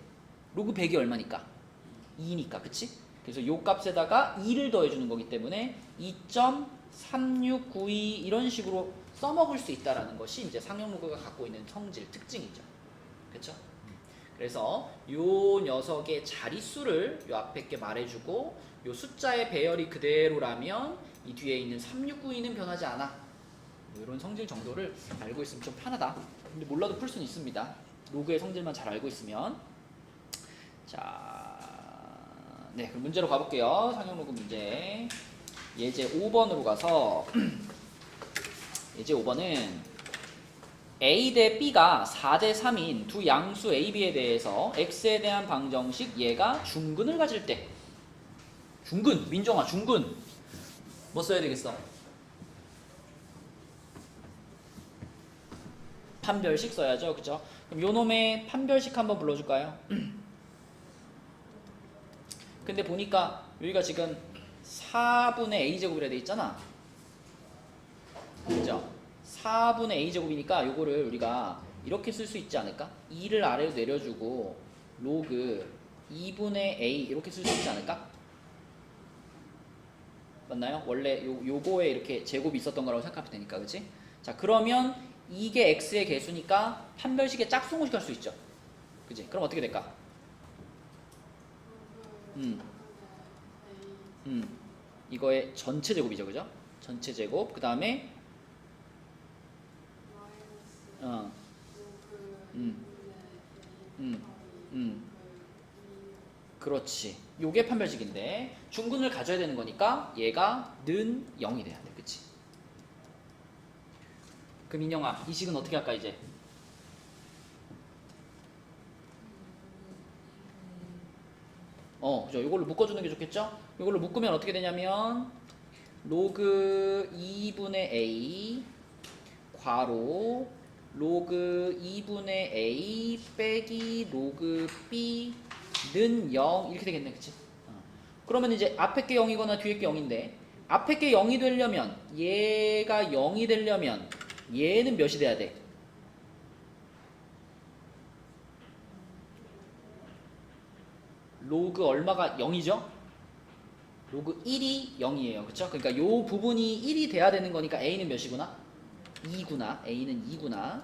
로그 100이 얼마니까? 2니까 그치? 그래서 요 값에다가 2를 더해주는 거기 때문에 2.3692 이런 식으로 써먹을 수 있다는 것이 이제 상용 로그가 갖고 있는 성질, 특징이죠. 그쵸? 그래서 요 녀석의 자릿수를 요 앞에 게 말해주고 요 숫자의 배열이 그대로라면 이 뒤에 있는 3692는 변하지 않아. 뭐 이런 성질 정도를 알고 있으면 좀 편하다. 근데 몰라도 풀 수는 있습니다. 로그의 성질만 잘 알고 있으면. 자, 네, 그럼 문제로 가볼게요. 상용 로그 문제. 예제 5번으로 가서 예제 5번은 A 대 B가 4대 3인 두 양수 A, B에 대해서 X에 대한 방정식 얘가 중근을 가질 때 중근, 민정아 중근 뭐 써야 되겠어? 판별식 써야죠. 그죠? 그럼 요 놈의 판별식 한번 불러줄까요? 근데 보니까 여기가 지금 4분의 A제곱이라 돼 있잖아. 그죠? 4분의 A제곱이니까 요거를 우리가 이렇게 쓸 수 있지 않을까? 2를 아래로 내려주고 로그 2분의 A 이렇게 쓸 수 있지 않을까? 맞나요? 원래 요거에 이렇게 제곱이 있었던 거라고 생각하면 되니까 그치? 자 그러면 이게 X의 개수니까 판별식의 짝수공식 할 수 있죠. 그치? 그럼 어떻게 될까? 이거의 전체 제곱이죠. 그죠? 전체 제곱 그 다음에 그렇지. 요게 판별식인데 중근을 가져야 되는 거니까 얘가 는 0이 돼야 돼. 그치? 그럼 인영아 이 식은 어떻게 할까 이제? 그죠. 이걸로 묶어주는 게 좋겠죠? 이걸로 묶으면 어떻게 되냐면 로그 2분의 A 괄호 로그 2분의 A 빼기 로그 B는 0 이렇게 되겠네. 그치? 그러면 이제 앞에 게 0이거나 뒤에 게 0인데 앞에 게 0이 되려면 얘가 0이 되려면 얘는 몇이 돼야 돼? 로그 얼마가 0이죠? 로그 1이 0이에요. 그쵸? 그러니까 요 부분이 1이 돼야 되는 거니까 A는 몇이구나? 2구나. A는 2구나.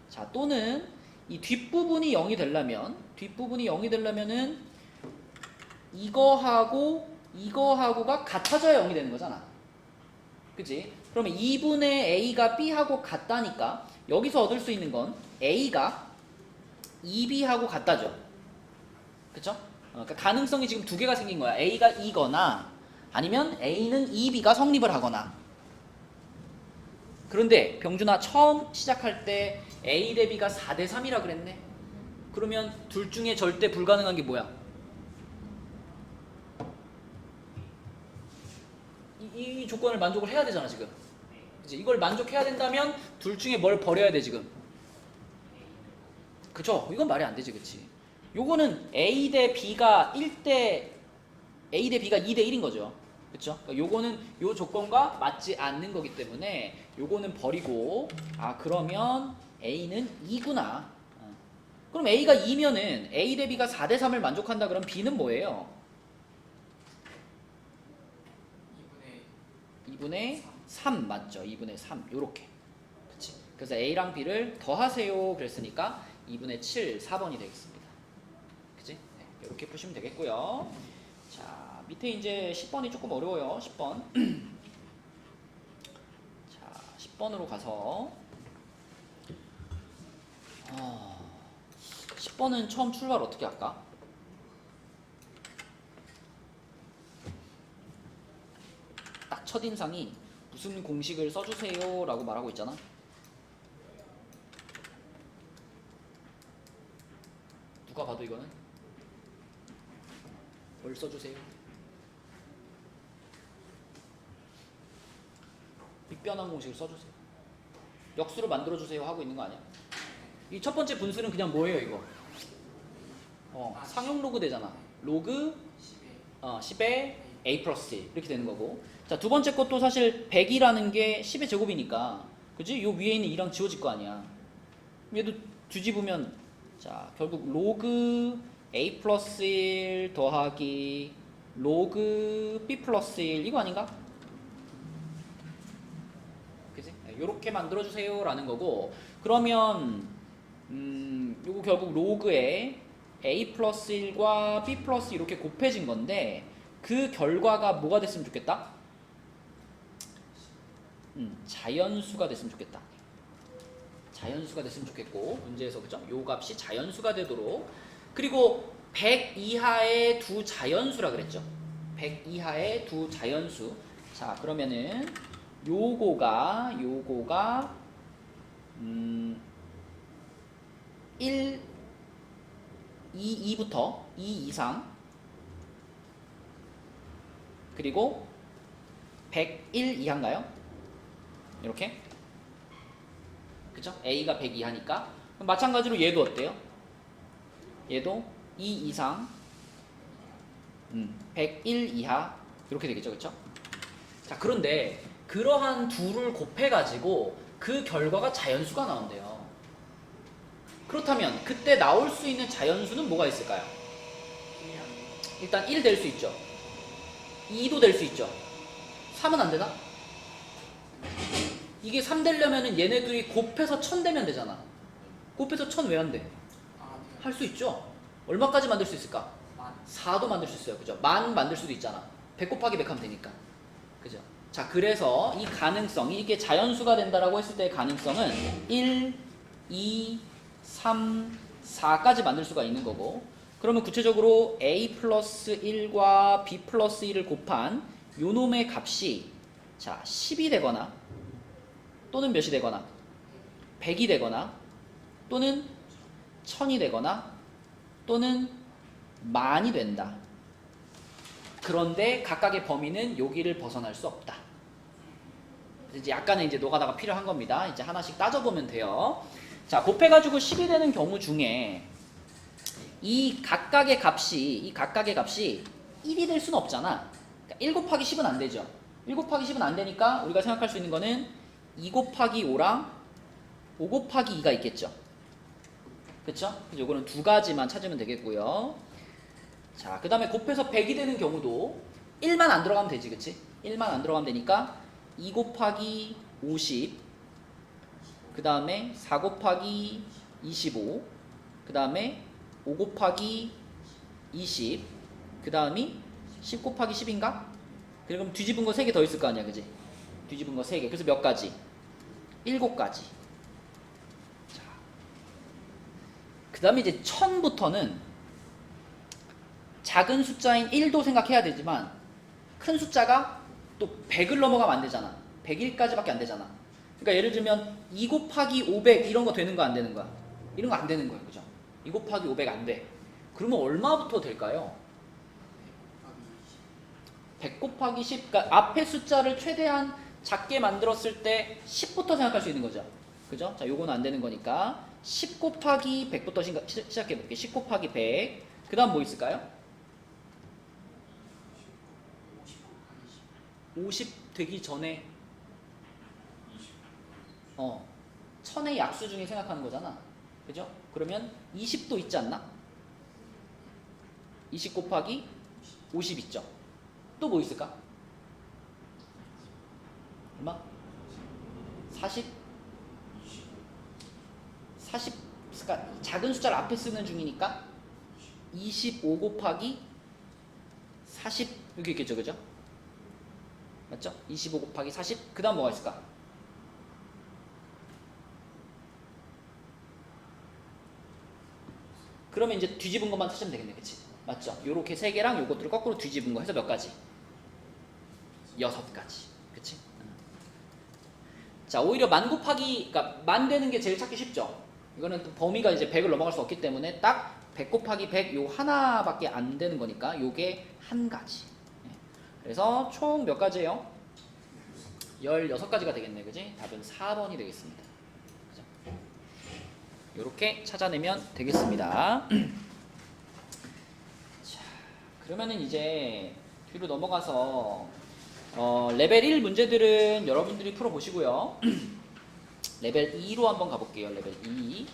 자, 또는 이 뒷부분이 0이 되려면은 이거하고가 같아져야 0이 되는 거잖아. 그치? 그러면 2분의 A가 B하고 같다니까 여기서 얻을 수 있는 건 A가 2B하고 같다죠. 그쵸? 그러니까 가능성이 지금 두 개가 생긴 거야. A가 2거나 아니면 A는 2B가 성립을 하거나. 그런데 병준아 처음 시작할 때 A 대 B가 4대 3이라 그랬네. 그러면 둘 중에 절대 불가능한 게 뭐야? 이 조건을 만족을 해야 되잖아 지금. 이제 이걸 만족해야 된다면 둘 중에 뭘 버려야 돼 지금? 그쵸? 이건 말이 안 되지, 그치? 요거는 A 대 B가 2대 1인 거죠. 그쵸? 그러니까 요거는 요 조건과 맞지 않는 거기 때문에 요거는 버리고 그러면 A는 2구나. 그럼 A가 2면은 A 대 B가 4대 3을 만족한다. 그럼 B는 뭐예요? 2분의 3 맞죠? 2분의 3 요렇게. 그치? 그래서 A랑 B를 더하세요 그랬으니까 2분의 7 4번이 되겠습니다. 그치? 네, 이렇게 푸시면 되겠고요. 자, 밑에 이제 10번이 조금 어려워요. 10번. 자, 10번으로 가서 10번은 처음 출발 어떻게 할까? 딱 첫인상이 무슨 공식을 써주세요 라고 말하고 있잖아. 누가 봐도 이거는 뭘 써주세요? 빗변환 공식을 써주세요. 역수를 만들어주세요 하고 있는 거 아니야? 이 첫 번째 분수는 그냥 뭐예요 이거? 상용 로그 되잖아. 로그 10의 a 플러스 1 이렇게 되는 거고. 자, 두 번째 것도 사실 100이라는 게 10의 제곱이니까 그지? 요 위에 있는 2랑 지워질 거 아니야. 얘도 뒤집으면 자 결국 로그 a 플러스 1 더하기 로그 b 플러스 1 이거 아닌가? 그지? 요렇게 만들어주세요 라는 거고. 그러면 요거 결국 로그에 a 플러스 1과 b 플러스 이렇게 곱해진 건데 그 결과가 뭐가 됐으면 좋겠다? 자연수가 됐으면 좋겠다. 자연수가 됐으면 좋겠고 문제에서 그죠? 요 값이 자연수가 되도록. 그리고 100 이하의 두 자연수라 그랬죠. 100 이하의 두 자연수. 자, 그러면은 요거가 1, 2부터 2 이상 그리고 101 이하인가요? 이렇게 그쵸? A가 100 이하니까 그럼 마찬가지로 얘도 어때요? 얘도 2 이상 101 이하 이렇게 되겠죠, 그쵸? 자, 그런데 그러한 둘을 곱해가지고 그 결과가 자연수가 나온대요. 그렇다면 그때 나올 수 있는 자연수는 뭐가 있을까요? 일단 1 될 수 있죠. 2도 될 수 있죠. 3은 안 되나? 이게 3 되려면은 얘네들이 곱해서 1000 되면 되잖아. 곱해서 1000 왜 안 돼? 할 수 있죠. 얼마까지 만들 수 있을까? 4도 만들 수 있어요. 그죠? 10,000 만들 수도 있잖아. 100 곱하기 100 하면 되니까. 그죠? 자, 그래서 이 가능성이 이게 자연수가 된다라고 했을 때의 가능성은 1, 2, 3, 4까지 만들 수가 있는 거고. 그러면 구체적으로 a 플러스 1과 b 플러스 1을 곱한 요 놈의 값이 자 10이 되거나 또는 몇이 되거나 100이 되거나 또는 1000이 되거나 또는 10,000이 된다. 그런데 각각의 범위는 여기를 벗어날 수 없다. 이제 약간의 이제 노가다가 필요한 겁니다. 이제 하나씩 따져보면 돼요. 자, 곱해가지고 10이 되는 경우 중에 이 각각의 값이 1이 될 수는 없잖아. 그러니까 1 곱하기 10은 안 되죠. 1 곱하기 10은 안 되니까 우리가 생각할 수 있는 거는 2 곱하기 5랑 5 곱하기 2가 있겠죠. 그쵸? 그래서 요거는 두 가지만 찾으면 되겠고요. 자, 그 다음에 곱해서 100이 되는 경우도 1만 안 들어가면 되지, 그치? 1만 안 들어가면 되니까 2 곱하기 50, 그 다음에 4 곱하기 25, 그 다음에 5 곱하기 20, 그 다음이 10 곱하기 10인가? 그럼 뒤집은 거 3개 더 있을 거 아니야, 그지? 뒤집은 거 3개. 그래서 몇 가지? 7가지. 자, 그 다음에 이제 1000부터는 작은 숫자인 1도 생각해야 되지만 큰 숫자가 또 100을 넘어가면 안 되잖아. 101까지밖에 안 되잖아. 그러니까 예를 들면 2 곱하기 500 이런 거 되는 거 안 되는 거야? 이런 거 안 되는 거예요. 그죠? 2 곱하기 500 안 돼. 그러면 얼마부터 될까요? 100 곱하기 10. 그러니까 앞에 숫자를 최대한 작게 만들었을 때 10부터 생각할 수 있는 거죠. 그죠? 자, 요거는 안 되는 거니까 10 곱하기 100부터 시작해 볼게요. 10 곱하기 100. 그 다음 뭐 있을까요? 50 되기 전에 1000의 약수 중에 생각하는 거잖아. 그죠? 그러면 20도 있지 않나? 20 곱하기 50 있죠. 또 뭐 있을까? 얼마? 40? 40, 그러니까 작은 숫자를 앞에 쓰는 중이니까 25 곱하기 40 이렇게 있겠죠, 그죠? 맞죠? 25 곱하기 40. 그 다음 뭐가 있을까? 그러면 이제 뒤집은 것만 찾으면 되겠네, 그치? 맞죠? 요렇게 세 개랑 요것들을 거꾸로 뒤집은 거 해서 몇 가지? 6가지. 그치? 자, 오히려 만 곱하기, 그러니까 만 되는 게 제일 찾기 쉽죠? 이거는 또 범위가 이제 100을 넘어갈 수 없기 때문에 딱 100 곱하기 100 요 하나밖에 안 되는 거니까 요게 한 가지. 그래서 총 몇 가지예요? 16가지가 되겠네, 그지? 답은 4번이 되겠습니다. 그죠? 요렇게 찾아내면 되겠습니다. 자, 그러면은 이제 뒤로 넘어가서 레벨 1 문제들은 여러분들이 풀어보시고요. 레벨 2로 한번 가볼게요. 레벨 2.